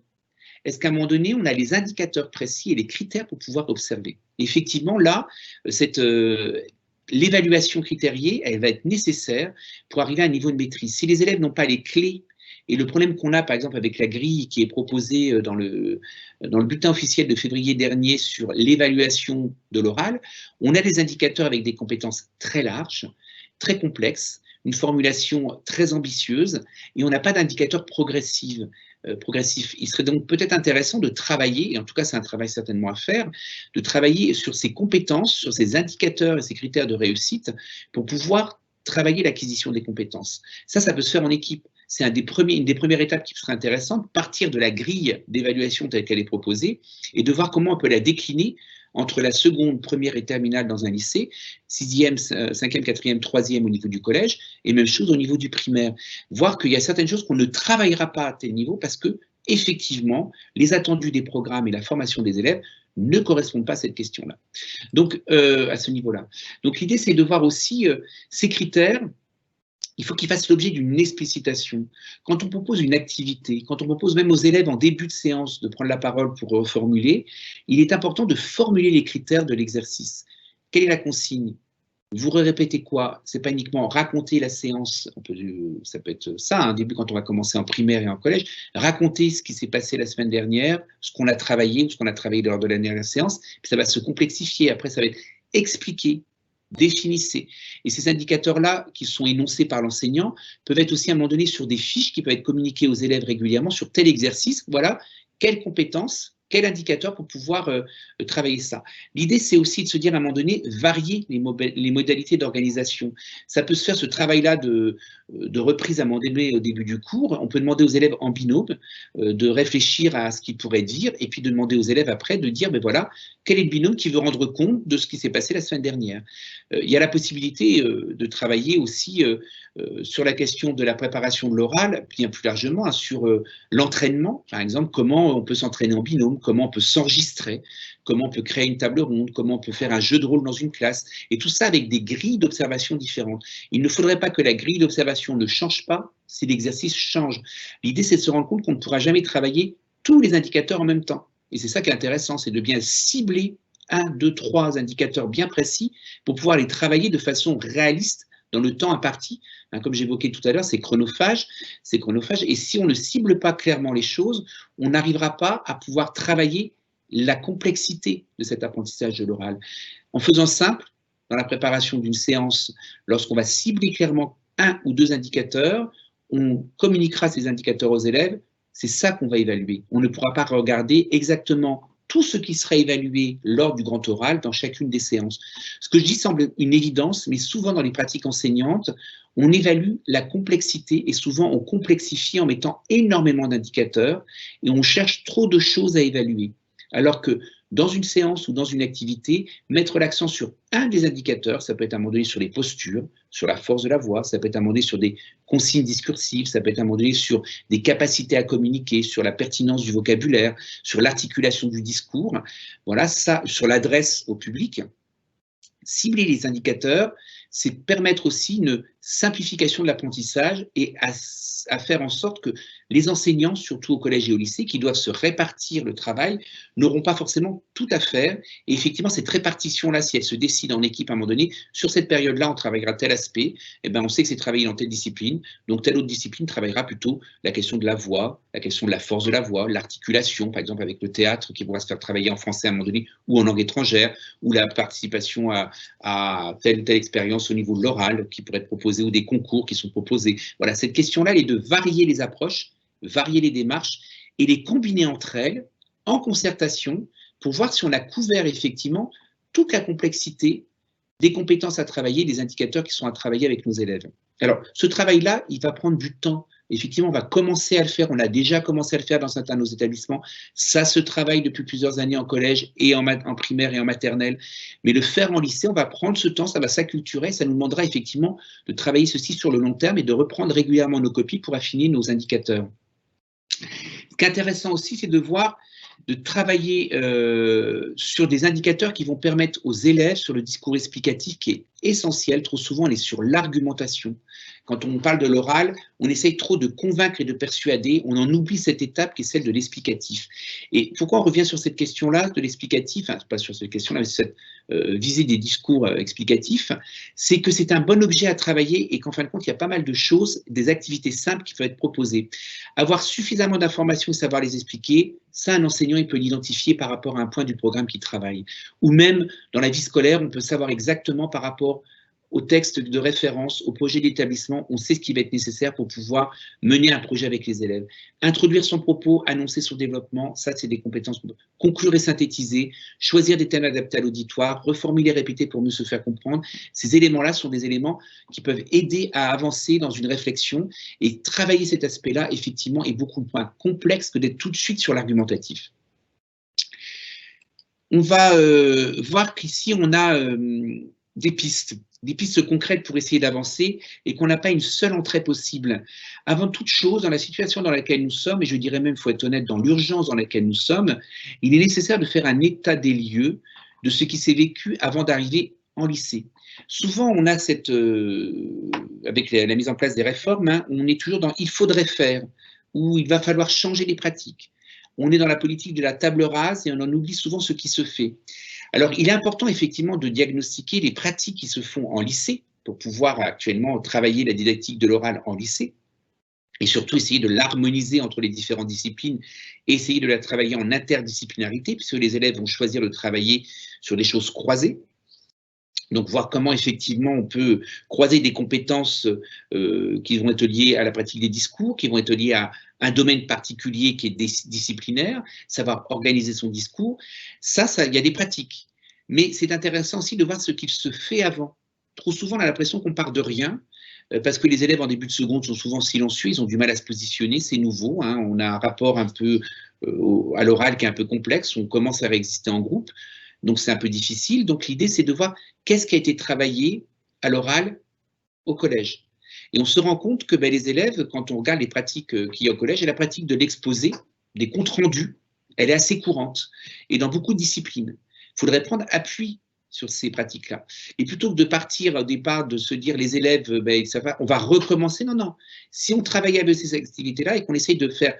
Est-ce qu'à un moment donné, on a les indicateurs précis et les critères pour pouvoir observer? Effectivement, là, l'évaluation critériée, elle va être nécessaire pour arriver à un niveau de maîtrise. Si les élèves n'ont pas les clés, et le problème qu'on a, par exemple, avec la grille qui est proposée dans le bulletin officiel de février dernier sur l'évaluation de l'oral, on a des indicateurs avec des compétences très larges, très complexes, une formulation très ambitieuse, et on n'a pas d'indicateur progressif. Il serait donc peut-être intéressant de travailler, et en tout cas c'est un travail certainement à faire, de travailler sur ces compétences, sur ces indicateurs et ces critères de réussite pour pouvoir travailler l'acquisition des compétences. Ça peut se faire en équipe. C'est une des premières étapes qui serait intéressante, partir de la grille d'évaluation telle qu'elle est proposée et de voir comment on peut la décliner entre la seconde, première et terminale dans un lycée, 6e, 5e, 4e, 3e au niveau du collège, et même chose au niveau du primaire. Voir qu'il y a certaines choses qu'on ne travaillera pas à tel niveau parce que, effectivement, les attendus des programmes et la formation des élèves ne correspondent pas à cette question-là. Donc, à ce niveau-là. Donc, l'idée, c'est de voir aussi ces critères. Il faut qu'ils fassent l'objet d'une explicitation. Quand on propose une activité, quand on propose même aux élèves en début de séance de prendre la parole pour reformuler, il est important de formuler les critères de l'exercice. Quelle est la consigne? Vous répétez quoi? C'est pas uniquement raconter la séance, ça peut être ça, un début quand on va commencer en primaire et en collège, raconter ce qui s'est passé la semaine dernière, ce qu'on a travaillé ou ce qu'on a travaillé lors de la dernière séance, puis ça va se complexifier, après ça va être expliquer, définissez. Et ces indicateurs-là, qui sont énoncés par l'enseignant, peuvent être aussi à un moment donné sur des fiches qui peuvent être communiquées aux élèves régulièrement sur tel exercice. Voilà, quelles compétences, quel indicateur pour pouvoir travailler ça. L'idée, c'est aussi de se dire à un moment donné, varier les modalités d'organisation. Ça peut se faire, ce travail-là de reprise à un moment donné au début du cours. On peut demander aux élèves en binôme de réfléchir à ce qu'ils pourraient dire et puis de demander aux élèves après de dire, ben voilà, quel est le binôme qui veut rendre compte de ce qui s'est passé la semaine dernière. Il y a la possibilité de travailler aussi sur la question de la préparation de l'oral, bien plus largement, hein, sur l'entraînement, par exemple, comment on peut s'entraîner en binôme, comment on peut s'enregistrer, comment on peut créer une table ronde, comment on peut faire un jeu de rôle dans une classe, et tout ça avec des grilles d'observation différentes. Il ne faudrait pas que la grille d'observation ne change pas si l'exercice change. L'idée, c'est de se rendre compte qu'on ne pourra jamais travailler tous les indicateurs en même temps. Et c'est ça qui est intéressant, c'est de bien cibler 1, 2, 3 indicateurs bien précis pour pouvoir les travailler de façon réaliste dans le temps imparti. Hein, comme j'évoquais tout à l'heure, c'est chronophage, et si on ne cible pas clairement les choses, on n'arrivera pas à pouvoir travailler la complexité de cet apprentissage de l'oral. En faisant simple, dans la préparation d'une séance, lorsqu'on va cibler clairement 1 ou 2 indicateurs, on communiquera ces indicateurs aux élèves, c'est ça qu'on va évaluer. On ne pourra pas regarder exactement tout ce qui sera évalué lors du grand oral dans chacune des séances. Ce que je dis semble une évidence, mais souvent dans les pratiques enseignantes, on évalue la complexité et souvent on complexifie en mettant énormément d'indicateurs et on cherche trop de choses à évaluer. Alors que dans une séance ou dans une activité, mettre l'accent sur un des indicateurs, ça peut être à un moment donné sur les postures, sur la force de la voix, ça peut être à un moment donné sur des consignes discursives, ça peut être à un moment donné sur des capacités à communiquer, sur la pertinence du vocabulaire, sur l'articulation du discours, voilà, ça, sur l'adresse au public. Cibler les indicateurs, c'est permettre aussi une simplification de l'apprentissage et à faire en sorte que les enseignants, surtout au collège et au lycée, qui doivent se répartir le travail, n'auront pas forcément tout à faire. Et effectivement, cette répartition-là, si elle se décide en équipe à un moment donné, sur cette période-là, on travaillera tel aspect, et ben on sait que c'est travaillé dans telle discipline, donc telle autre discipline travaillera plutôt la question de la voix, la question de la force de la voix, l'articulation, par exemple avec le théâtre qui pourra se faire travailler en français à un moment donné, ou en langue étrangère, ou la participation à telle expérience au niveau de l'oral qui pourrait être proposée, ou des concours qui sont proposés. Voilà, cette question-là, elle est de varier les approches, varier les démarches et les combiner entre elles en concertation pour voir si on a couvert effectivement toute la complexité des compétences à travailler, des indicateurs qui sont à travailler avec nos élèves. Alors, ce travail-là, il va prendre du temps. Effectivement, on va commencer à le faire, on a déjà commencé à le faire dans certains de nos établissements. Ça se travaille depuis plusieurs années en collège et en primaire et en maternelle. Mais le faire en lycée, on va prendre ce temps, ça va s'acculturer, ça nous demandera effectivement de travailler ceci sur le long terme et de reprendre régulièrement nos copies pour affiner nos indicateurs. Ce qui est intéressant aussi, c'est de voir, de travailler sur des indicateurs qui vont permettre aux élèves, sur le discours explicatif qui est essentiel, trop souvent on est sur l'argumentation. Quand on parle de l'oral, on essaye trop de convaincre et de persuader, on en oublie cette étape qui est celle de l'explicatif. Et pourquoi on revient sur cette question-là de l'explicatif, enfin pas sur cette question-là, mais cette visée des discours explicatifs, c'est que c'est un bon objet à travailler et qu'en fin de compte, il y a pas mal de choses, des activités simples qui peuvent être proposées. Avoir suffisamment d'informations et savoir les expliquer, ça, un enseignant, il peut l'identifier par rapport à un point du programme qu'il travaille. Ou même, dans la vie scolaire, on peut savoir exactement par rapport au texte de référence, au projet d'établissement, on sait ce qui va être nécessaire pour pouvoir mener un projet avec les élèves. Introduire son propos, annoncer son développement, ça c'est des compétences. Conclure et synthétiser, choisir des thèmes adaptés à l'auditoire, reformuler, répéter pour mieux se faire comprendre. Ces éléments-là sont des éléments qui peuvent aider à avancer dans une réflexion et travailler cet aspect-là, effectivement, est beaucoup moins complexe que d'être tout de suite sur l'argumentatif. On va voir qu'ici on a des pistes concrètes pour essayer d'avancer et qu'on n'a pas une seule entrée possible. Avant toute chose, dans la situation dans laquelle nous sommes, et je dirais même, il faut être honnête, dans l'urgence dans laquelle nous sommes, il est nécessaire de faire un état des lieux de ce qui s'est vécu avant d'arriver en lycée. Souvent, on a cette, avec la mise en place des réformes, hein, on est toujours dans « il faudrait faire » ou « il va falloir changer les pratiques ». On est dans la politique de la table rase et on en oublie souvent ce qui se fait. Alors, il est important effectivement de diagnostiquer les pratiques qui se font en lycée pour pouvoir actuellement travailler la didactique de l'oral en lycée et surtout essayer de l'harmoniser entre les différentes disciplines et essayer de la travailler en interdisciplinarité puisque les élèves vont choisir de travailler sur des choses croisées. Donc, voir comment effectivement on peut croiser des compétences qui vont être liées à la pratique des discours, qui vont être liées à un domaine particulier qui est disciplinaire, savoir organiser son discours. Ça, il y a des pratiques. Mais c'est intéressant aussi de voir ce qu'il se fait avant. Trop souvent, on a l'impression qu'on part de rien, parce que les élèves en début de seconde sont souvent silencieux, ils ont du mal à se positionner, c'est nouveau. Hein, on a un rapport un peu à l'oral qui est un peu complexe, on commence à réexister en groupe. Donc, c'est un peu difficile. Donc, l'idée, c'est de voir qu'est-ce qui a été travaillé à l'oral au collège. Et on se rend compte que les élèves, quand on regarde les pratiques qu'il y a au collège, et la pratique de l'exposé, des comptes rendus, elle est assez courante. Et dans beaucoup de disciplines, il faudrait prendre appui sur ces pratiques-là. Et plutôt que de partir au départ, de se dire les élèves, ça va, on va recommencer. Non, non. Si on travaillait avec ces activités-là et qu'on essaye de faire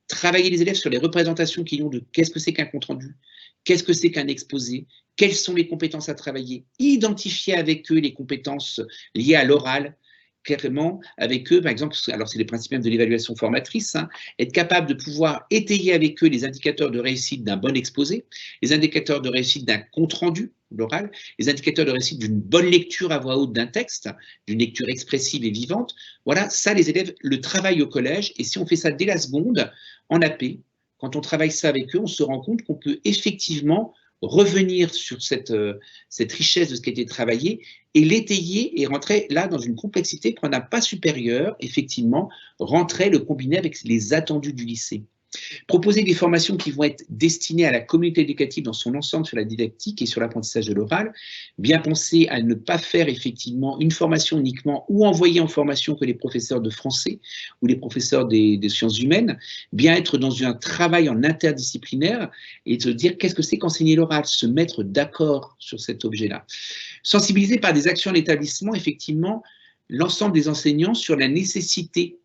travailler les élèves sur les représentations qu'ils ont de qu'est-ce que c'est qu'un compte rendu, qu'est-ce que c'est qu'un exposé, quelles sont les compétences à travailler, identifier avec eux les compétences liées à l'oral, carrément avec eux, par exemple, alors c'est les principes même de l'évaluation formatrice, hein, être capable de pouvoir étayer avec eux les indicateurs de réussite d'un bon exposé, les indicateurs de réussite d'un compte-rendu, l'oral, les indicateurs de réussite d'une bonne lecture à voix haute d'un texte, d'une lecture expressive et vivante. Voilà, ça, les élèves le travaillent au collège, et si on fait ça dès la seconde, en AP, quand on travaille ça avec eux, on se rend compte qu'on peut effectivement revenir sur cette richesse de ce qui a été travaillé et l'étayer et rentrer là dans une complexité, prendre un pas supérieur, effectivement, rentrer, le combiner avec les attendus du lycée. Proposer des formations qui vont être destinées à la communauté éducative dans son ensemble sur la didactique et sur l'apprentissage de l'oral, bien penser à ne pas faire effectivement une formation uniquement ou envoyer en formation que les professeurs de français ou les professeurs des sciences humaines, bien être dans un travail en interdisciplinaire et se dire qu'est-ce que c'est qu'enseigner l'oral, se mettre d'accord sur cet objet-là. Sensibiliser par des actions à l'établissement, effectivement, l'ensemble des enseignants sur la nécessité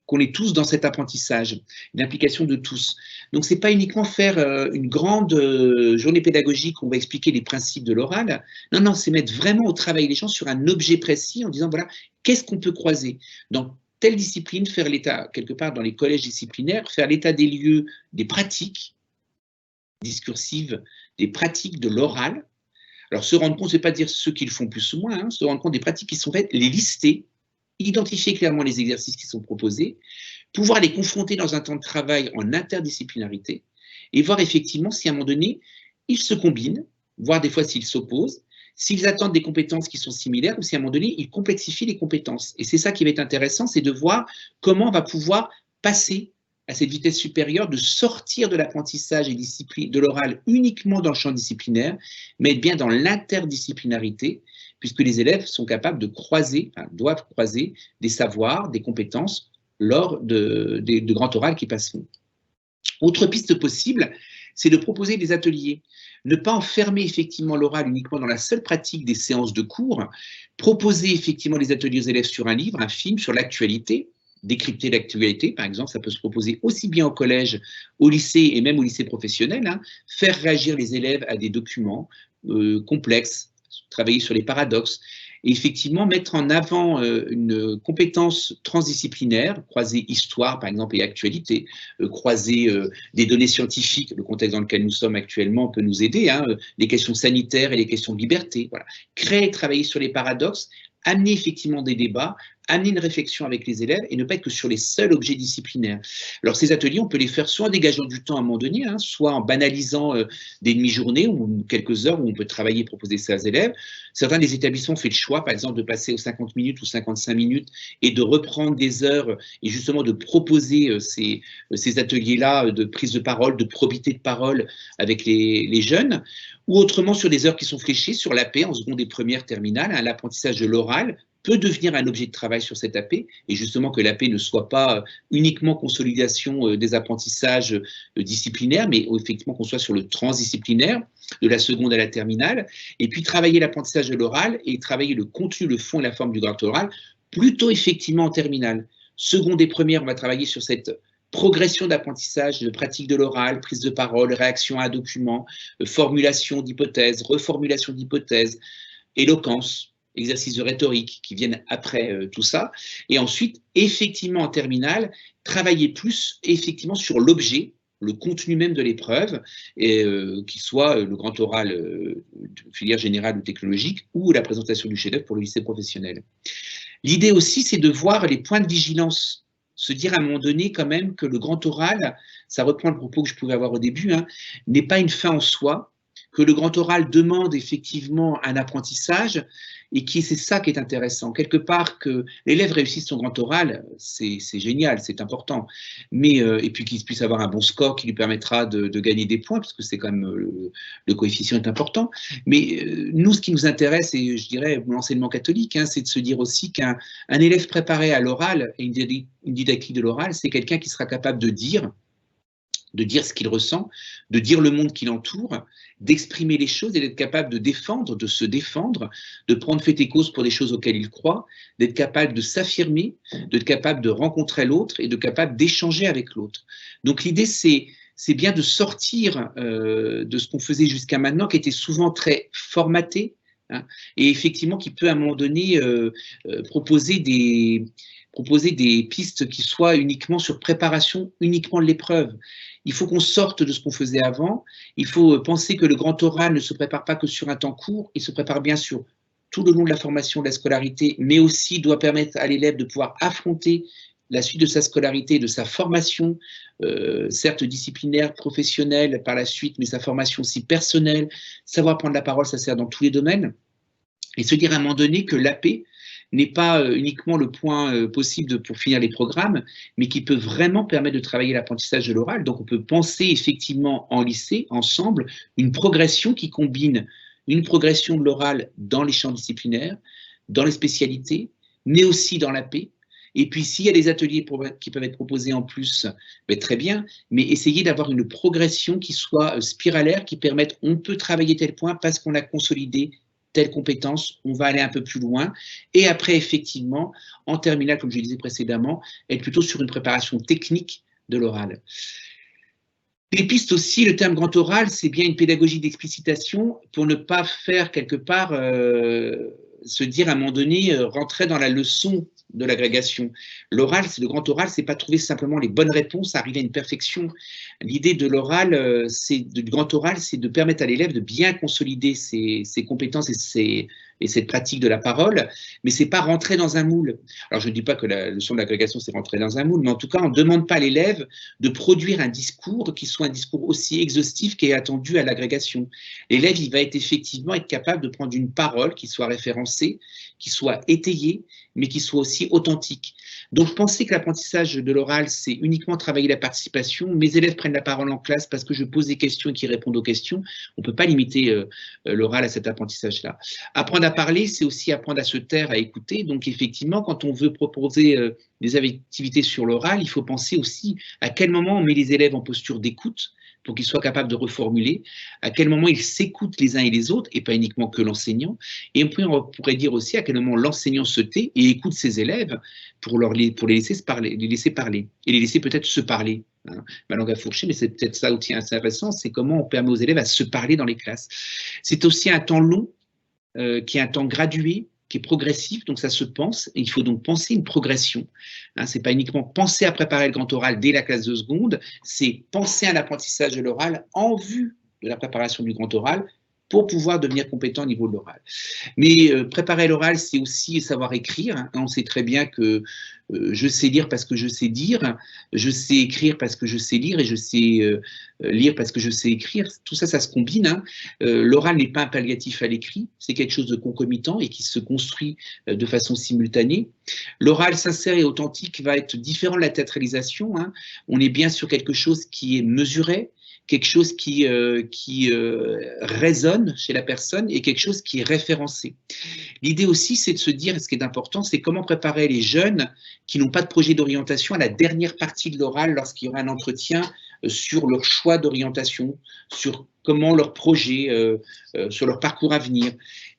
qu'on est tous dans cet apprentissage, l'implication de tous. Donc, ce n'est pas uniquement faire une grande journée pédagogique où on va expliquer les principes de l'oral. Non, non, c'est mettre vraiment au travail les gens sur un objet précis en disant, voilà, qu'est-ce qu'on peut croiser dans telle discipline, faire l'état, quelque part dans les collèges disciplinaires, faire l'état des lieux, des pratiques discursives, des pratiques de l'oral. Alors, se rendre compte, ce n'est pas dire ceux qui le font plus ou moins, hein, se rendre compte des pratiques qui sont faites, les lister, identifier clairement les exercices qui sont proposés, pouvoir les confronter dans un temps de travail en interdisciplinarité et voir effectivement si à un moment donné, ils se combinent, voir des fois s'ils s'opposent, s'ils attendent des compétences qui sont similaires ou si à un moment donné, ils complexifient les compétences. Et c'est ça qui va être intéressant, c'est de voir comment on va pouvoir passer à cette vitesse supérieure, de sortir de l'apprentissage et de l'oral uniquement dans le champ disciplinaire, mais être bien dans l'interdisciplinarité, puisque les élèves sont capables de croiser, enfin, doivent croiser des savoirs, des compétences lors de grands orales qui passeront. Autre piste possible, c'est de proposer des ateliers. Ne pas enfermer effectivement l'oral uniquement dans la seule pratique des séances de cours, proposer effectivement des ateliers aux élèves sur un livre, un film, sur l'actualité, décrypter l'actualité, par exemple, ça peut se proposer aussi bien au collège, au lycée et même au lycée professionnel, hein, faire réagir les élèves à des documents complexes, travailler sur les paradoxes, et effectivement mettre en avant une compétence transdisciplinaire, croiser histoire par exemple et actualité, croiser des données scientifiques, le contexte dans lequel nous sommes actuellement peut nous aider, hein, les questions sanitaires et les questions de liberté, voilà. Créer et travailler sur les paradoxes, amener effectivement des débats, amener une réflexion avec les élèves et ne pas être que sur les seuls objets disciplinaires. Alors ces ateliers, on peut les faire soit en dégageant du temps à un moment donné, hein, soit en banalisant des demi-journées ou quelques heures où on peut travailler et proposer ça aux élèves. Certains des établissements ont fait le choix, par exemple, de passer aux 50 minutes ou 55 minutes et de reprendre des heures et justement de proposer ces ateliers-là de prise de parole, de probité de parole avec les jeunes, ou autrement sur des heures qui sont fléchées sur l'AP en seconde et première terminale, hein, l'apprentissage de l'oral peut devenir un objet de travail sur cette AP, et justement que l'AP ne soit pas uniquement consolidation des apprentissages disciplinaires, mais effectivement qu'on soit sur le transdisciplinaire, de la seconde à la terminale, et puis travailler l'apprentissage de l'oral et travailler le contenu, le fond et la forme du grand oral, plutôt effectivement en terminale. Seconde et première, on va travailler sur cette progression d'apprentissage, de pratique de l'oral, prise de parole, réaction à un document, formulation d'hypothèses, reformulation d'hypothèses, éloquence, exercices de rhétorique qui viennent après tout ça. Et ensuite, effectivement, en terminale, travailler plus effectivement sur l'objet, le contenu même de l'épreuve, qui soit le grand oral de filière générale ou technologique, ou la présentation du chef-d'œuvre pour le lycée professionnel. L'idée aussi, c'est de voir les points de vigilance, se dire à un moment donné quand même que le grand oral, ça reprend le propos que je pouvais avoir au début, hein, n'est pas une fin en soi, que le grand oral demande effectivement un apprentissage, et c'est ça qui est intéressant. Quelque part, que l'élève réussisse son grand oral, c'est génial, c'est important. Mais, et puis qu'il puisse avoir un bon score qui lui permettra de gagner des points, parce que c'est quand même le coefficient est important. Mais nous, ce qui nous intéresse, et je dirais l'enseignement catholique, hein, c'est de se dire aussi qu'un élève préparé à l'oral et une didactique de l'oral, c'est quelqu'un qui sera capable de dire ce qu'il ressent, de dire le monde qui l'entoure, d'exprimer les choses et d'être capable de défendre, de se défendre, de prendre fait et cause pour des choses auxquelles il croit, d'être capable de s'affirmer, d'être capable de rencontrer l'autre et de capable d'échanger avec l'autre. Donc l'idée, c'est bien de sortir de ce qu'on faisait jusqu'à maintenant, qui était souvent très formaté, hein, et effectivement qui peut à un moment donné proposer des pistes qui soient uniquement sur préparation uniquement de l'épreuve. Il faut qu'on sorte de ce qu'on faisait avant. Il faut penser que le grand oral ne se prépare pas que sur un temps court, il se prépare bien sûr tout le long de la formation, de la scolarité, mais aussi doit permettre à l'élève de pouvoir affronter la suite de sa scolarité, de sa formation, certes disciplinaire, professionnelle par la suite, mais sa formation aussi personnelle. Savoir prendre la parole, ça sert dans tous les domaines. Et se dire à un moment donné que l'AP n'est pas uniquement le point possible pour finir les programmes, mais qui peut vraiment permettre de travailler l'apprentissage de l'oral. Donc on peut penser effectivement en lycée, ensemble, une progression qui combine une progression de l'oral dans les champs disciplinaires, dans les spécialités, mais aussi dans l'AP. Et puis s'il y a des ateliers qui peuvent être proposés en plus, ben, très bien, mais essayer d'avoir une progression qui soit spiralaire, qui permette, on peut travailler tel point parce qu'on a consolidé telle compétence, on va aller un peu plus loin. Et après, effectivement, en terminale, comme je le disais précédemment, être plutôt sur une préparation technique de l'oral. Les pistes aussi, le terme grand oral, c'est bien une pédagogie d'explicitation pour ne pas faire quelque part se dire à un moment donné, rentrer dans la leçon de l'agrégation. L'oral, c'est le grand oral, c'est pas trouver simplement les bonnes réponses, arriver à une perfection. L'idée de l'oral, du grand oral, c'est de permettre à l'élève de bien consolider ses compétences et cette pratique de la parole, mais c'est pas rentrer dans un moule. Alors je ne dis pas que la leçon de l'agrégation c'est rentrer dans un moule, mais en tout cas on ne demande pas à l'élève de produire un discours qui soit un discours aussi exhaustif qui est attendu à l'agrégation. L'élève, il va effectivement être capable de prendre une parole qui soit référencée, qui soit étayée, mais qui soit aussi authentique. Donc, penser que l'apprentissage de l'oral, c'est uniquement travailler la participation. Mes élèves prennent la parole en classe parce que je pose des questions et qu'ils répondent aux questions. On ne peut pas limiter l'oral à cet apprentissage-là. Apprendre à parler, c'est aussi apprendre à se taire, à écouter. Donc, effectivement, quand on veut proposer des activités sur l'oral, il faut penser aussi à quel moment on met les élèves en posture d'écoute pour qu'ils soient capables de reformuler, à quel moment ils s'écoutent les uns et les autres, et pas uniquement que l'enseignant. Et puis on pourrait dire aussi à quel moment l'enseignant se tait et écoute ses élèves pour les laisser parler, et les laisser peut-être se parler. Hein. Ma langue a fourché, mais c'est peut-être ça aussi intéressant, c'est comment on permet aux élèves à se parler dans les classes. C'est aussi un temps long, qui est un temps gradué, qui est progressif, donc ça se pense, et il faut donc penser une progression. Hein, c'est pas uniquement penser à préparer le grand oral dès la classe de seconde, c'est penser à l'apprentissage de l'oral en vue de la préparation du grand oral pour pouvoir devenir compétent au niveau de l'oral. Mais préparer l'oral, c'est aussi savoir écrire. Hein. On sait très bien que je sais lire parce que je sais dire, je sais écrire parce que je sais lire, et je sais lire parce que je sais écrire. Tout ça, ça se combine. Hein. L'oral n'est pas un palliatif à l'écrit, c'est quelque chose de concomitant et qui se construit de façon simultanée. L'oral sincère et authentique va être différent de la théâtralisation. Hein. On est bien sur quelque chose qui est mesuré, quelque chose qui résonne chez la personne et quelque chose qui est référencé. L'idée aussi, c'est de se dire, ce qui est important, c'est comment préparer les jeunes qui n'ont pas de projet d'orientation à la dernière partie de l'oral lorsqu'il y aura un entretien sur leur choix d'orientation, sur comment leur projet, sur leur parcours à venir.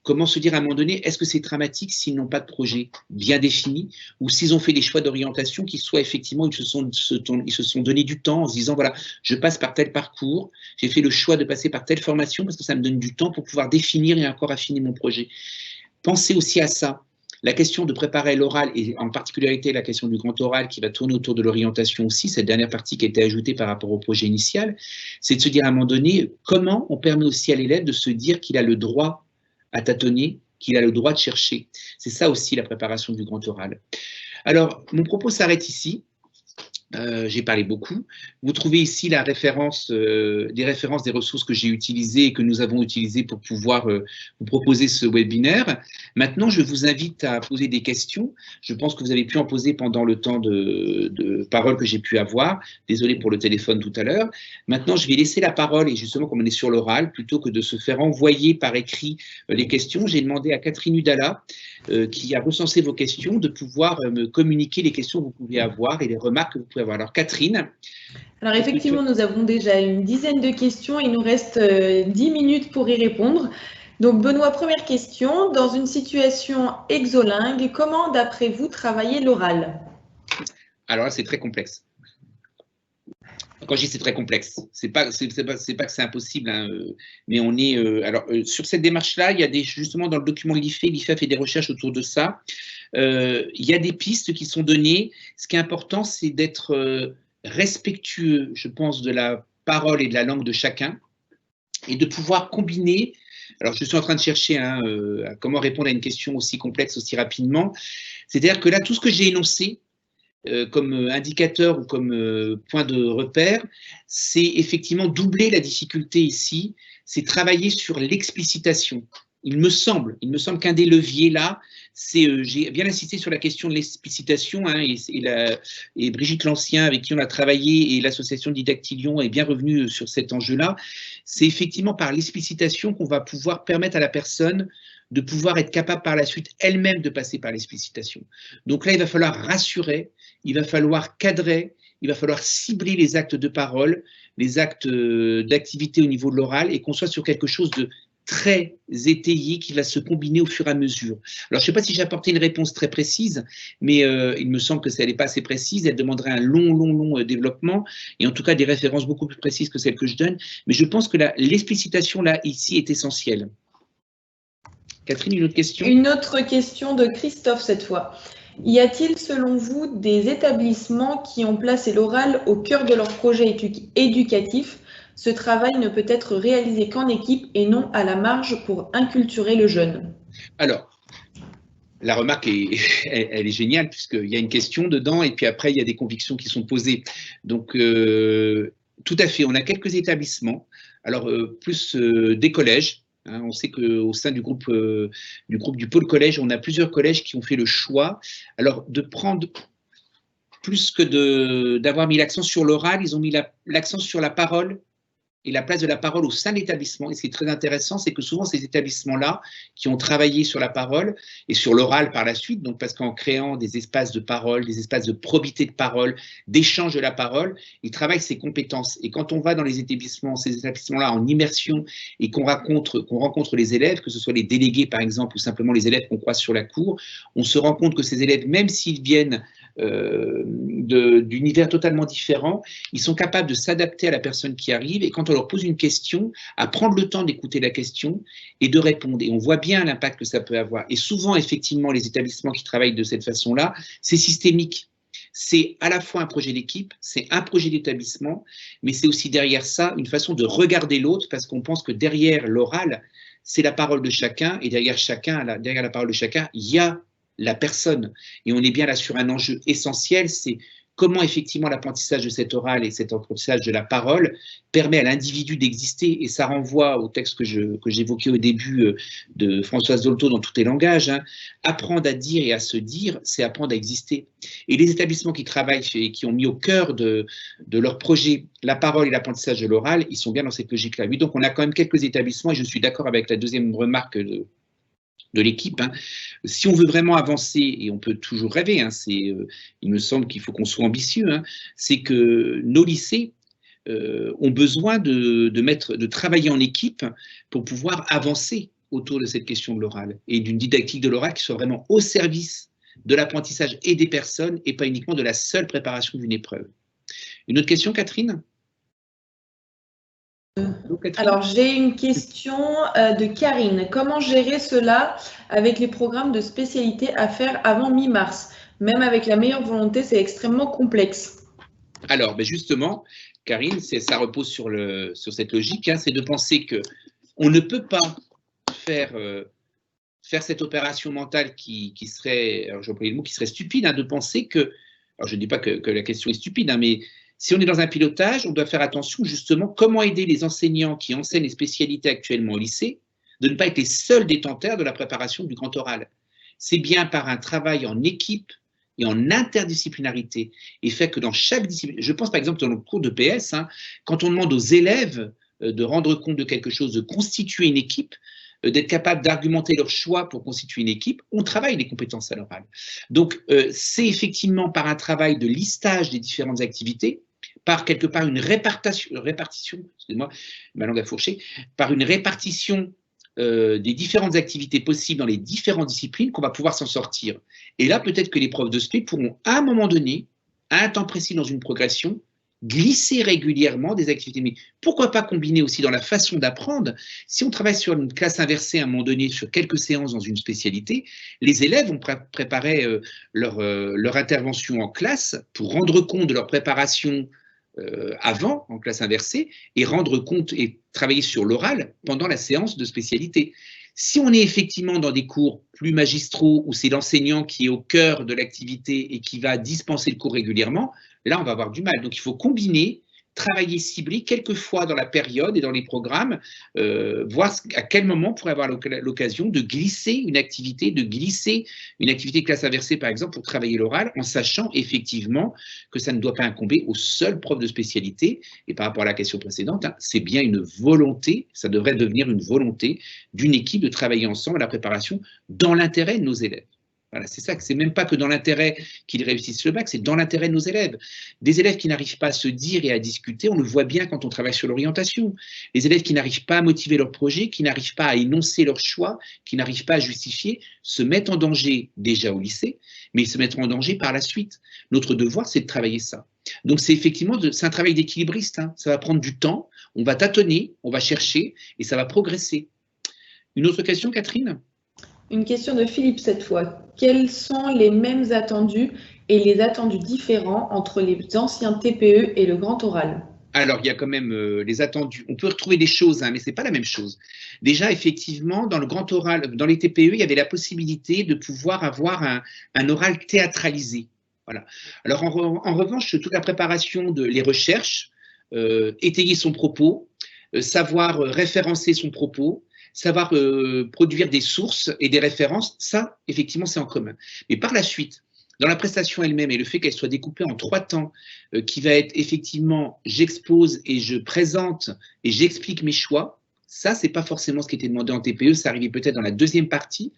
Comment se dire à un moment donné, est-ce que c'est dramatique s'ils n'ont pas de projet bien défini, ou s'ils ont fait des choix d'orientation qui soient effectivement, ils se sont donné du temps en se disant, voilà, je passe par tel parcours, j'ai fait le choix de passer par telle formation parce que ça me donne du temps pour pouvoir définir et encore affiner mon projet. Pensez aussi à ça. La question de préparer l'oral, et en particularité la question du grand oral qui va tourner autour de l'orientation aussi, cette dernière partie qui a été ajoutée par rapport au projet initial, c'est de se dire à un moment donné, comment on permet aussi à l'élève de se dire qu'il a le droit à tâtonner, qu'il a le droit de chercher. C'est ça aussi la préparation du grand oral. Alors, mon propos s'arrête ici. J'ai parlé beaucoup. Vous trouvez ici la référence, des références des ressources que j'ai utilisées et que nous avons utilisées pour pouvoir vous proposer ce webinaire. Maintenant, je vous invite à poser des questions. Je pense que vous avez pu en poser pendant le temps de parole que j'ai pu avoir. Désolé pour le téléphone tout à l'heure. Maintenant, je vais laisser la parole, et justement, comme on est sur l'oral, plutôt que de se faire envoyer par écrit les questions, j'ai demandé à Catherine Udala, qui a recensé vos questions, de pouvoir me communiquer les questions que vous pouvez avoir et les remarques que vous pouvez avoir. Alors Catherine. Alors effectivement, nous avons déjà une dizaine de questions, il nous reste 10 minutes pour y répondre. Donc Benoît, première question, dans une situation exolingue, comment d'après vous travailler l'oral? Alors là, c'est très complexe. Quand je dis c'est très complexe, c'est pas que c'est impossible, hein, mais on est sur cette démarche-là, il y a justement dans le document de l'IFE a fait des recherches autour de ça. Il y a des pistes qui sont données. Ce qui est important, c'est d'être respectueux, je pense, de la parole et de la langue de chacun, et de pouvoir combiner. Alors, je suis en train de chercher comment répondre à une question aussi complexe aussi rapidement. C'est-à-dire que là, tout ce que j'ai énoncé, comme indicateur ou comme point de repère, c'est effectivement doubler la difficulté ici, c'est travailler sur l'explicitation. Il me semble qu'un des leviers là, c'est, j'ai bien insisté sur la question de l'explicitation, hein, et Brigitte Lancien, avec qui on a travaillé, et l'association Didactylion est bien revenue sur cet enjeu-là, c'est effectivement par l'explicitation qu'on va pouvoir permettre à la personne de pouvoir être capable par la suite elle-même de passer par l'explicitation. Donc là, il va falloir rassurer, il va falloir cadrer, il va falloir cibler les actes de parole, les actes d'activité au niveau de l'oral, et qu'on soit sur quelque chose de très étayé qui va se combiner au fur et à mesure. Alors, je ne sais pas si j'ai apporté une réponse très précise, mais il me semble que si elle n'est pas assez précise, elle demanderait un long développement, et en tout cas des références beaucoup plus précises que celles que je donne. Mais je pense que l'explicitation, là, ici, est essentielle. Catherine, une autre question? Une autre question de Christophe cette fois. Y a-t-il, selon vous, des établissements qui ont placé l'oral au cœur de leur projet éducatif? Ce travail ne peut être réalisé qu'en équipe et non à la marge pour inculturer le jeune. Alors, la remarque, elle est géniale, puisqu'il y a une question dedans, et puis après, il y a des convictions qui sont posées. Donc, tout à fait, on a quelques établissements, alors plus des collèges. Hein, on sait qu'au sein du groupe du pôle collège, on a plusieurs collèges qui ont fait le choix, alors de prendre, plus que d'avoir mis l'accent sur l'oral, ils ont mis l'accent sur la parole et la place de la parole au sein de l'établissement. Et ce qui est très intéressant, c'est que souvent ces établissements-là, qui ont travaillé sur la parole et sur l'oral par la suite, donc parce qu'en créant des espaces de parole, des espaces de probité de parole, d'échange de la parole, ils travaillent ces compétences. Et quand on va dans ces établissements-là en immersion, et qu'on rencontre les élèves, que ce soit les délégués par exemple, ou simplement les élèves qu'on croise sur la cour, on se rend compte que ces élèves, même s'ils viennent d'univers totalement différents, ils sont capables de s'adapter à la personne qui arrive, et quand on leur pose une question, à prendre le temps d'écouter la question et de répondre. Et on voit bien l'impact que ça peut avoir. Et souvent, effectivement, les établissements qui travaillent de cette façon-là, c'est systémique. C'est à la fois un projet d'équipe, c'est un projet d'établissement, mais c'est aussi derrière ça une façon de regarder l'autre, parce qu'on pense que derrière l'oral, c'est la parole de chacun, et derrière la parole de chacun, il y a la personne. Et on est bien là sur un enjeu essentiel, c'est comment effectivement l'apprentissage de cet oral et cet apprentissage de la parole permet à l'individu d'exister. Et ça renvoie au texte que j'évoquais au début de Françoise Dolto dans Tous les langages. Hein. Apprendre à dire et à se dire, c'est apprendre à exister. Et les établissements qui travaillent et qui ont mis au cœur de leur projet la parole et l'apprentissage de l'oral, ils sont bien dans cette logique-là. Oui, donc on a quand même quelques établissements, et je suis d'accord avec la deuxième remarque de l'équipe. Hein. Si on veut vraiment avancer, et on peut toujours rêver, hein, il me semble qu'il faut qu'on soit ambitieux, hein, c'est que nos lycées ont besoin de travailler en équipe pour pouvoir avancer autour de cette question de l'oral, et d'une didactique de l'oral qui soit vraiment au service de l'apprentissage et des personnes, et pas uniquement de la seule préparation d'une épreuve. Une autre question, Catherine? Alors, j'ai une question de Karine. Comment gérer cela avec les programmes de spécialité à faire avant mi-mars? Même avec la meilleure volonté, c'est extrêmement complexe. Alors, ben justement, Karine, ça repose sur cette logique, hein, c'est de penser qu'on ne peut pas faire cette opération mentale qui serait, alors j'emploie le mot, qui serait stupide, hein, de penser que, alors je ne dis pas que la question est stupide, hein, mais si on est dans un pilotage, on doit faire attention justement comment aider les enseignants qui enseignent les spécialités actuellement au lycée de ne pas être les seuls détenteurs de la préparation du grand oral. C'est bien par un travail en équipe et en interdisciplinarité, et fait que dans chaque discipline, je pense par exemple dans le cours de PS, hein, quand on demande aux élèves de rendre compte de quelque chose, de constituer une équipe, d'être capable d'argumenter leur choix pour constituer une équipe, on travaille les compétences à l'oral. Donc, c'est effectivement par un travail de listage des différentes activités, par quelque part une répartition, excusez-moi, ma langue a fourché, par une répartition des différentes activités possibles dans les différentes disciplines qu'on va pouvoir s'en sortir. Et là, peut-être que les profs de spé pourront, à un moment donné, à un temps précis dans une progression, glisser régulièrement des activités. Mais pourquoi pas combiner aussi dans la façon d'apprendre? Si on travaille sur une classe inversée à un moment donné, sur quelques séances dans une spécialité, les élèves vont préparer leur intervention en classe pour rendre compte de leur préparation avant, en classe inversée, et rendre compte et travailler sur l'oral pendant la séance de spécialité. Si on est effectivement dans des cours plus magistraux où c'est l'enseignant qui est au cœur de l'activité et qui va dispenser le cours régulièrement, là on va avoir du mal. Donc il faut combiner, travailler ciblé quelquefois dans la période et dans les programmes, voir à quel moment on pourrait avoir l'occasion de glisser une activité, classe inversée par exemple pour travailler l'oral en sachant effectivement que ça ne doit pas incomber au seul prof de spécialité. Et par rapport à la question précédente, hein, c'est bien une volonté, ça devrait devenir une volonté d'une équipe de travailler ensemble à la préparation dans l'intérêt de nos élèves. Voilà, c'est ça, c'est même pas que dans l'intérêt qu'ils réussissent le bac, c'est dans l'intérêt de nos élèves. Des élèves qui n'arrivent pas à se dire et à discuter, on le voit bien quand on travaille sur l'orientation. Les élèves qui n'arrivent pas à motiver leur projet, qui n'arrivent pas à énoncer leur choix, qui n'arrivent pas à justifier, se mettent en danger déjà au lycée, mais ils se mettront en danger par la suite. Notre devoir, c'est de travailler ça. Donc c'est effectivement, c'est un travail d'équilibriste, hein. Ça va prendre du temps, on va tâtonner, on va chercher et ça va progresser. Une autre question, Catherine ? Une question de Philippe cette fois. Quels sont les mêmes attendus et les attendus différents entre les anciens TPE et le grand oral? Alors, il y a quand même les attendus. On peut retrouver des choses, hein, mais ce n'est pas la même chose. Déjà, effectivement, dans le grand oral, dans les TPE, il y avait la possibilité de pouvoir avoir un oral théâtralisé. Voilà. Alors, en revanche, toute la préparation les recherches, étayer son propos, savoir référencer son propos, savoir produire des sources et des références, ça, effectivement, c'est en commun. Mais par la suite, dans la prestation elle-même et le fait qu'elle soit découpée en 3 temps, qui va être effectivement, j'expose et je présente et j'explique mes choix, ça, c'est pas forcément ce qui était demandé en TPE, ça arrivait peut-être dans la deuxième partie.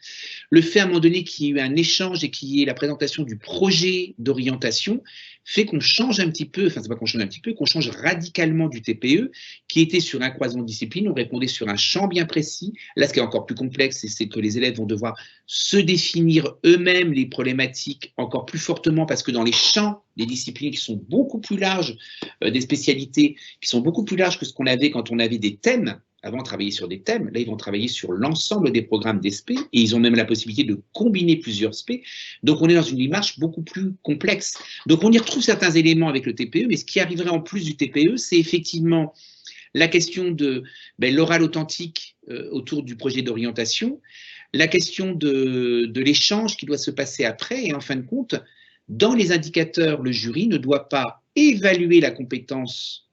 Le fait à un moment donné qu'il y ait eu un échange et qu'il y ait la présentation du projet d'orientation fait qu'on change un petit peu, enfin c'est pas qu'on change un petit peu, qu'on change radicalement du TPE qui était sur un croisement de disciplines, on répondait sur un champ bien précis. Là, ce qui est encore plus complexe, c'est que les élèves vont devoir se définir eux-mêmes les problématiques encore plus fortement parce que dans les champs des disciplines qui sont beaucoup plus larges, des spécialités qui sont beaucoup plus larges que ce qu'on avait quand on avait des thèmes. Avant, travailler sur des thèmes. Là, ils vont travailler sur l'ensemble des programmes d'ESP et ils ont même la possibilité de combiner plusieurs SP. Donc, on est dans une démarche beaucoup plus complexe. Donc, on y retrouve certains éléments avec le TPE, mais ce qui arriverait en plus du TPE, c'est effectivement la question de l'oral authentique autour du projet d'orientation, la question de l'échange qui doit se passer après et en fin de compte, dans les indicateurs, le jury ne doit pas évaluer la compétence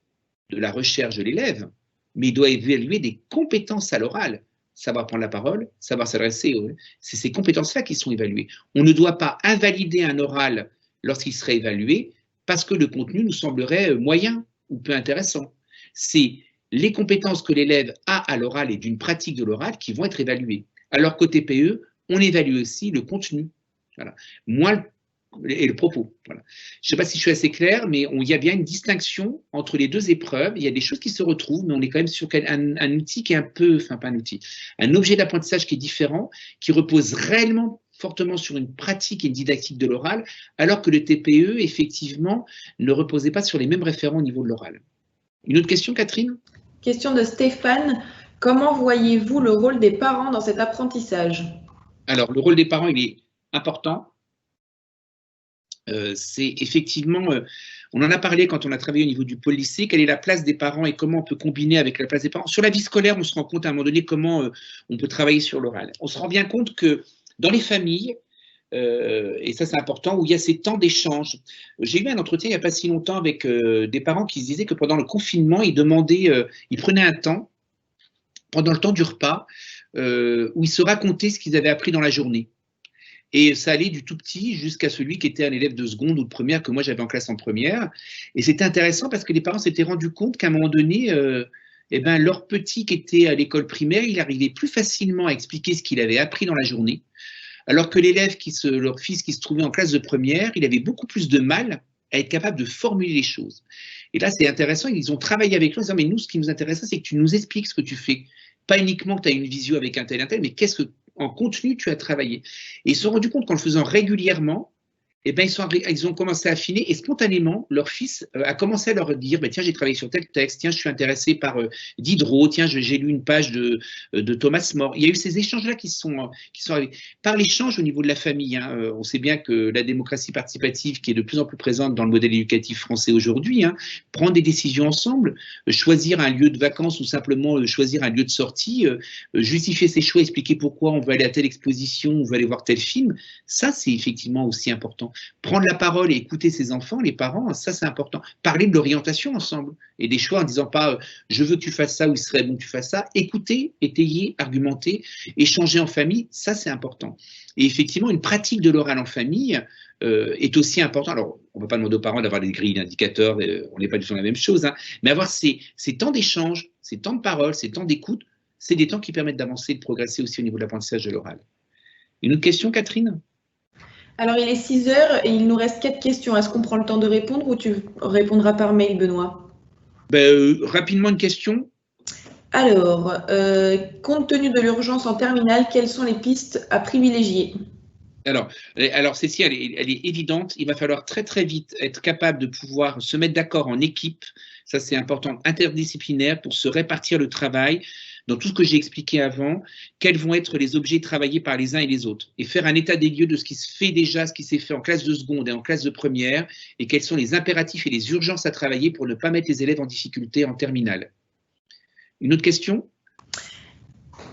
de la recherche de l'élève, mais il doit évaluer des compétences à l'oral, savoir prendre la parole, savoir s'adresser. C'est ces compétences-là qui sont évaluées. On ne doit pas invalider un oral lorsqu'il serait évalué parce que le contenu nous semblerait moyen ou peu intéressant. C'est les compétences que l'élève a à l'oral et d'une pratique de l'oral qui vont être évaluées. Alors qu'au TPE, on évalue aussi le contenu. Voilà. Et le propos. Voilà. Je ne sais pas si je suis assez clair, mais il y a bien une distinction entre les deux épreuves. Il y a des choses qui se retrouvent, mais on est quand même sur un outil qui est un peu, enfin pas un outil, un objet d'apprentissage qui est différent, qui repose réellement fortement sur une pratique et une didactique de l'oral, alors que le TPE, effectivement, ne reposait pas sur les mêmes référents au niveau de l'oral. Une autre question, Catherine ? Question de Stéphane. Comment voyez-vous le rôle des parents dans cet apprentissage ? Alors, le rôle des parents, il est important. C'est effectivement, on en a parlé quand on a travaillé au niveau du pôle lycée, quelle est la place des parents et comment on peut combiner avec la place des parents. Sur la vie scolaire, on se rend compte à un moment donné comment on peut travailler sur l'oral. On se rend bien compte que dans les familles, et ça c'est important, où il y a ces temps d'échange. J'ai eu un entretien il n'y a pas si longtemps avec des parents qui se disaient que pendant le confinement, ils prenaient un temps, pendant le temps du repas, où ils se racontaient ce qu'ils avaient appris dans la journée. Et ça allait du tout petit jusqu'à celui qui était un élève de seconde ou de première que moi j'avais en classe en première. Et c'était intéressant parce que les parents s'étaient rendus compte qu'à un moment donné, leur petit qui était à l'école primaire, il arrivait plus facilement à expliquer ce qu'il avait appris dans la journée, alors que leur fils qui se trouvait en classe de première, il avait beaucoup plus de mal à être capable de formuler les choses. Et là, c'est intéressant, ils ont travaillé avec nous en disant, mais nous, ce qui nous intéresse, c'est que tu nous expliques ce que tu fais. Pas uniquement que tu as une visio avec un tel, mais qu'est-ce que en contenu tu as travaillé. Et ils se sont rendus compte qu'en le faisant régulièrement, eh ben, ils ont commencé à affiner et spontanément, leur fils a commencé à leur dire tiens, j'ai travaillé sur tel texte, tiens, je suis intéressé par Diderot, tiens, j'ai lu une page de Thomas More. Il y a eu ces échanges-là qui sont arrivés. Par l'échange au niveau de la famille, hein, on sait bien que la démocratie participative, qui est de plus en plus présente dans le modèle éducatif français aujourd'hui, hein, prendre des décisions ensemble, choisir un lieu de vacances ou simplement choisir un lieu de sortie, justifier ses choix, expliquer pourquoi on veut aller à telle exposition, on veut aller voir tel film, ça, c'est effectivement aussi important. Prendre la parole et écouter ses enfants, les parents, ça c'est important. Parler de l'orientation ensemble et des choix en disant pas je veux que tu fasses ça ou il serait bon que tu fasses ça. Écouter, étayer, argumenter, échanger en famille, ça c'est important. Et effectivement, une pratique de l'oral en famille est aussi important. Alors, on ne va pas demander aux parents d'avoir des grilles d'indicateurs, on n'est pas du tout la même chose, hein, mais avoir ces temps d'échange, ces temps de parole, ces temps d'écoute, c'est des temps qui permettent d'avancer et de progresser aussi au niveau de l'apprentissage de l'oral. Une autre question, Catherine ? Alors, il est 6 heures et il nous reste 4 questions. Est-ce qu'on prend le temps de répondre ou tu répondras par mail, Benoît? Rapidement, une question. Alors, compte tenu de l'urgence en terminale, quelles sont les pistes à privilégier? Alors celle-ci, elle est évidente. Il va falloir très, très vite être capable de pouvoir se mettre d'accord en équipe. Ça, c'est important, interdisciplinaire, pour se répartir le travail. Dans tout ce que j'ai expliqué avant, quels vont être les objets travaillés par les uns et les autres, et faire un état des lieux de ce qui se fait déjà, ce qui s'est fait en classe de seconde et en classe de première, et quels sont les impératifs et les urgences à travailler pour ne pas mettre les élèves en difficulté en terminale. Une autre question ?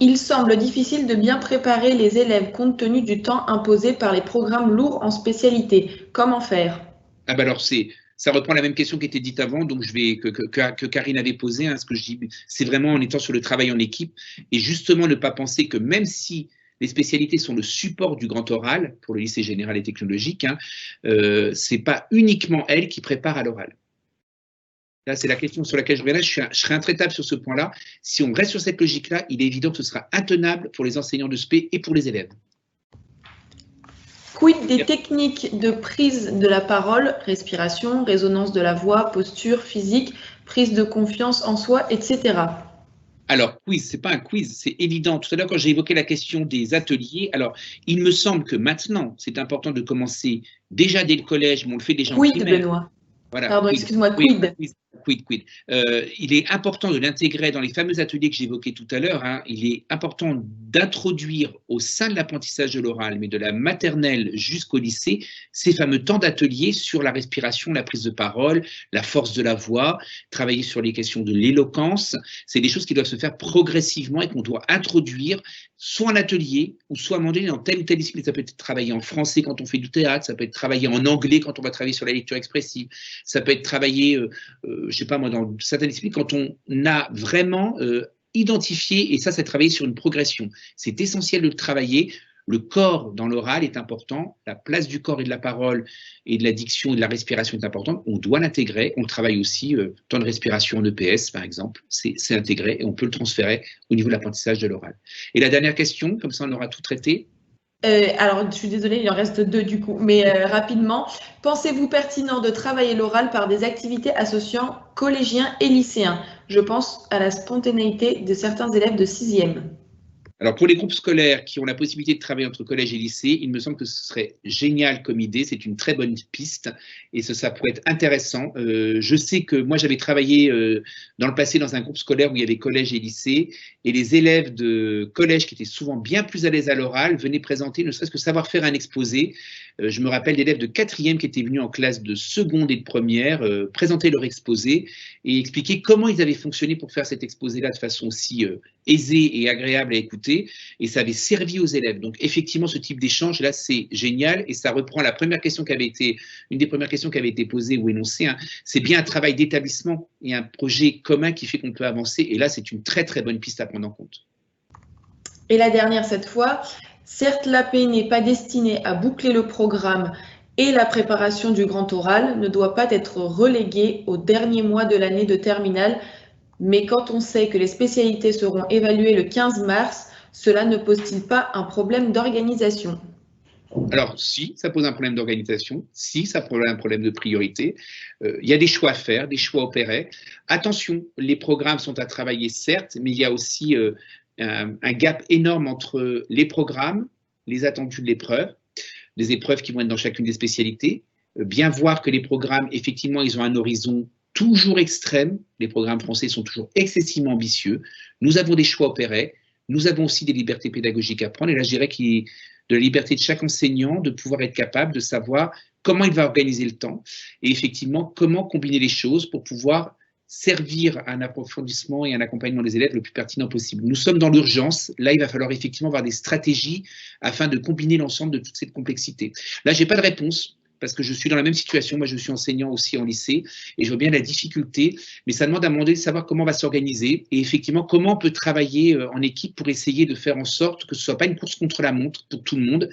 Il semble difficile de bien préparer les élèves compte tenu du temps imposé par les programmes lourds en spécialité. Comment faire? Alors ça reprend la même question qui était dite avant, donc que Karine avait posée, hein, ce que je dis, c'est vraiment en étant sur le travail en équipe, et justement ne pas penser que même si les spécialités sont le support du grand oral pour le lycée général et technologique, hein, c'est pas uniquement elles qui préparent à l'oral. Là, c'est la question sur laquelle je reviendrai. Je serai intraitable sur ce point-là. Si on reste sur cette logique-là, il est évident que ce sera intenable pour les enseignants de spé et pour les élèves. Quid des techniques de prise de la parole, respiration, résonance de la voix, posture, physique, prise de confiance en soi, etc. Alors, quiz, c'est pas un quiz, c'est évident. Tout à l'heure, quand j'ai évoqué la question des ateliers, alors, il me semble que maintenant, c'est important de commencer déjà dès le collège, mais on le fait déjà en Quid, primaire. Benoît. Voilà, pardon, excuse-moi, quid. Quid. Il est important de l'intégrer dans les fameux ateliers que j'évoquais tout à l'heure. Hein. Il est important d'introduire au sein de l'apprentissage de l'oral, mais de la maternelle jusqu'au lycée, ces fameux temps d'atelier sur la respiration, la prise de parole, la force de la voix, travailler sur les questions de l'éloquence. C'est des choses qui doivent se faire progressivement et qu'on doit introduire soit en atelier ou soit à dans telle ou telle discipline. Ça peut être travaillé en français quand on fait du théâtre, ça peut être travaillé en anglais quand on va travailler sur la lecture expressive, ça peut être travaillé, je sais pas moi, dans certaines disciplines quand on a vraiment identifié, et ça c'est travailler sur une progression. C'est essentiel de le travailler. Le corps dans l'oral est important, la place du corps et de la parole et de la diction et de la respiration est importante, on doit l'intégrer, on le travaille aussi, temps de respiration en EPS par exemple, c'est intégré et on peut le transférer au niveau de l'apprentissage de l'oral. Et la dernière question, comme ça on aura tout traité. Alors, je suis désolée, il en reste 2 du coup, mais rapidement. Pensez-vous pertinent de travailler l'oral par des activités associant collégiens et lycéens? Je pense à la spontanéité de certains élèves de 6e. Alors, pour les groupes scolaires qui ont la possibilité de travailler entre collège et lycée, il me semble que ce serait génial comme idée. C'est une très bonne piste et ça pourrait être intéressant. Je sais que moi, j'avais travaillé dans le passé dans un groupe scolaire où il y avait collège et lycée et les élèves de collège qui étaient souvent bien plus à l'aise à l'oral venaient présenter, ne serait-ce que savoir faire un exposé. Je me rappelle d'élèves de 4e qui étaient venus en classe de seconde et de première présenter leur exposé et expliquer comment ils avaient fonctionné pour faire cet exposé-là de façon aussi aisée et agréable à écouter, et ça avait servi aux élèves. Donc effectivement, ce type d'échange là, c'est génial, et ça reprend la première question qui avait été, une des premières questions qui avait été posée ou énoncée, hein. C'est bien un travail d'établissement et un projet commun qui fait qu'on peut avancer, et là, c'est une très très bonne piste à prendre en compte. Et la dernière cette fois, certes, l'AP n'est pas destinée à boucler le programme et la préparation du grand oral ne doit pas être reléguée au dernier mois de l'année de terminale. Mais quand on sait que les spécialités seront évaluées le 15 mars, cela ne pose-t-il pas un problème d'organisation? Alors, si, ça pose un problème d'organisation, si, ça pose un problème de priorité. Il y a des choix à faire, des choix à opérer. Attention, les programmes sont à travailler, certes, mais il y a aussi un gap énorme entre les programmes, les attendus de l'épreuve. des épreuves qui vont être dans chacune des spécialités, bien voir que les programmes, effectivement, ils ont un horizon toujours extrême. Les programmes français sont toujours excessivement ambitieux. Nous avons des choix opérés. Nous avons aussi des libertés pédagogiques à prendre. Et là, je dirais qu'il y a de la liberté de chaque enseignant de pouvoir être capable de savoir comment il va organiser le temps et effectivement comment combiner les choses pour pouvoir servir à un approfondissement et un accompagnement des élèves le plus pertinent possible. Nous sommes dans l'urgence. Là, il va falloir effectivement avoir des stratégies afin de combiner l'ensemble de toute cette complexité. Là, je n'ai pas de réponse parce que je suis dans la même situation. Moi, je suis enseignant aussi en lycée et je vois bien la difficulté, mais ça demande à un moment donné de savoir comment on va s'organiser et effectivement comment on peut travailler en équipe pour essayer de faire en sorte que ce ne soit pas une course contre la montre pour tout le monde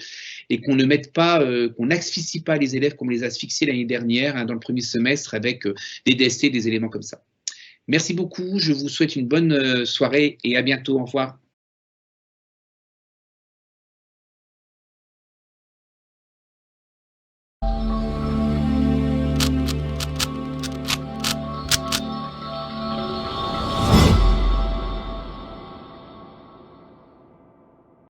et qu'on ne mette pas, qu'on n'asphyxie pas les élèves comme on les a asphyxiés l'année dernière dans le premier semestre avec des DST, des éléments comme ça. Merci beaucoup, je vous souhaite une bonne soirée et à bientôt, au revoir.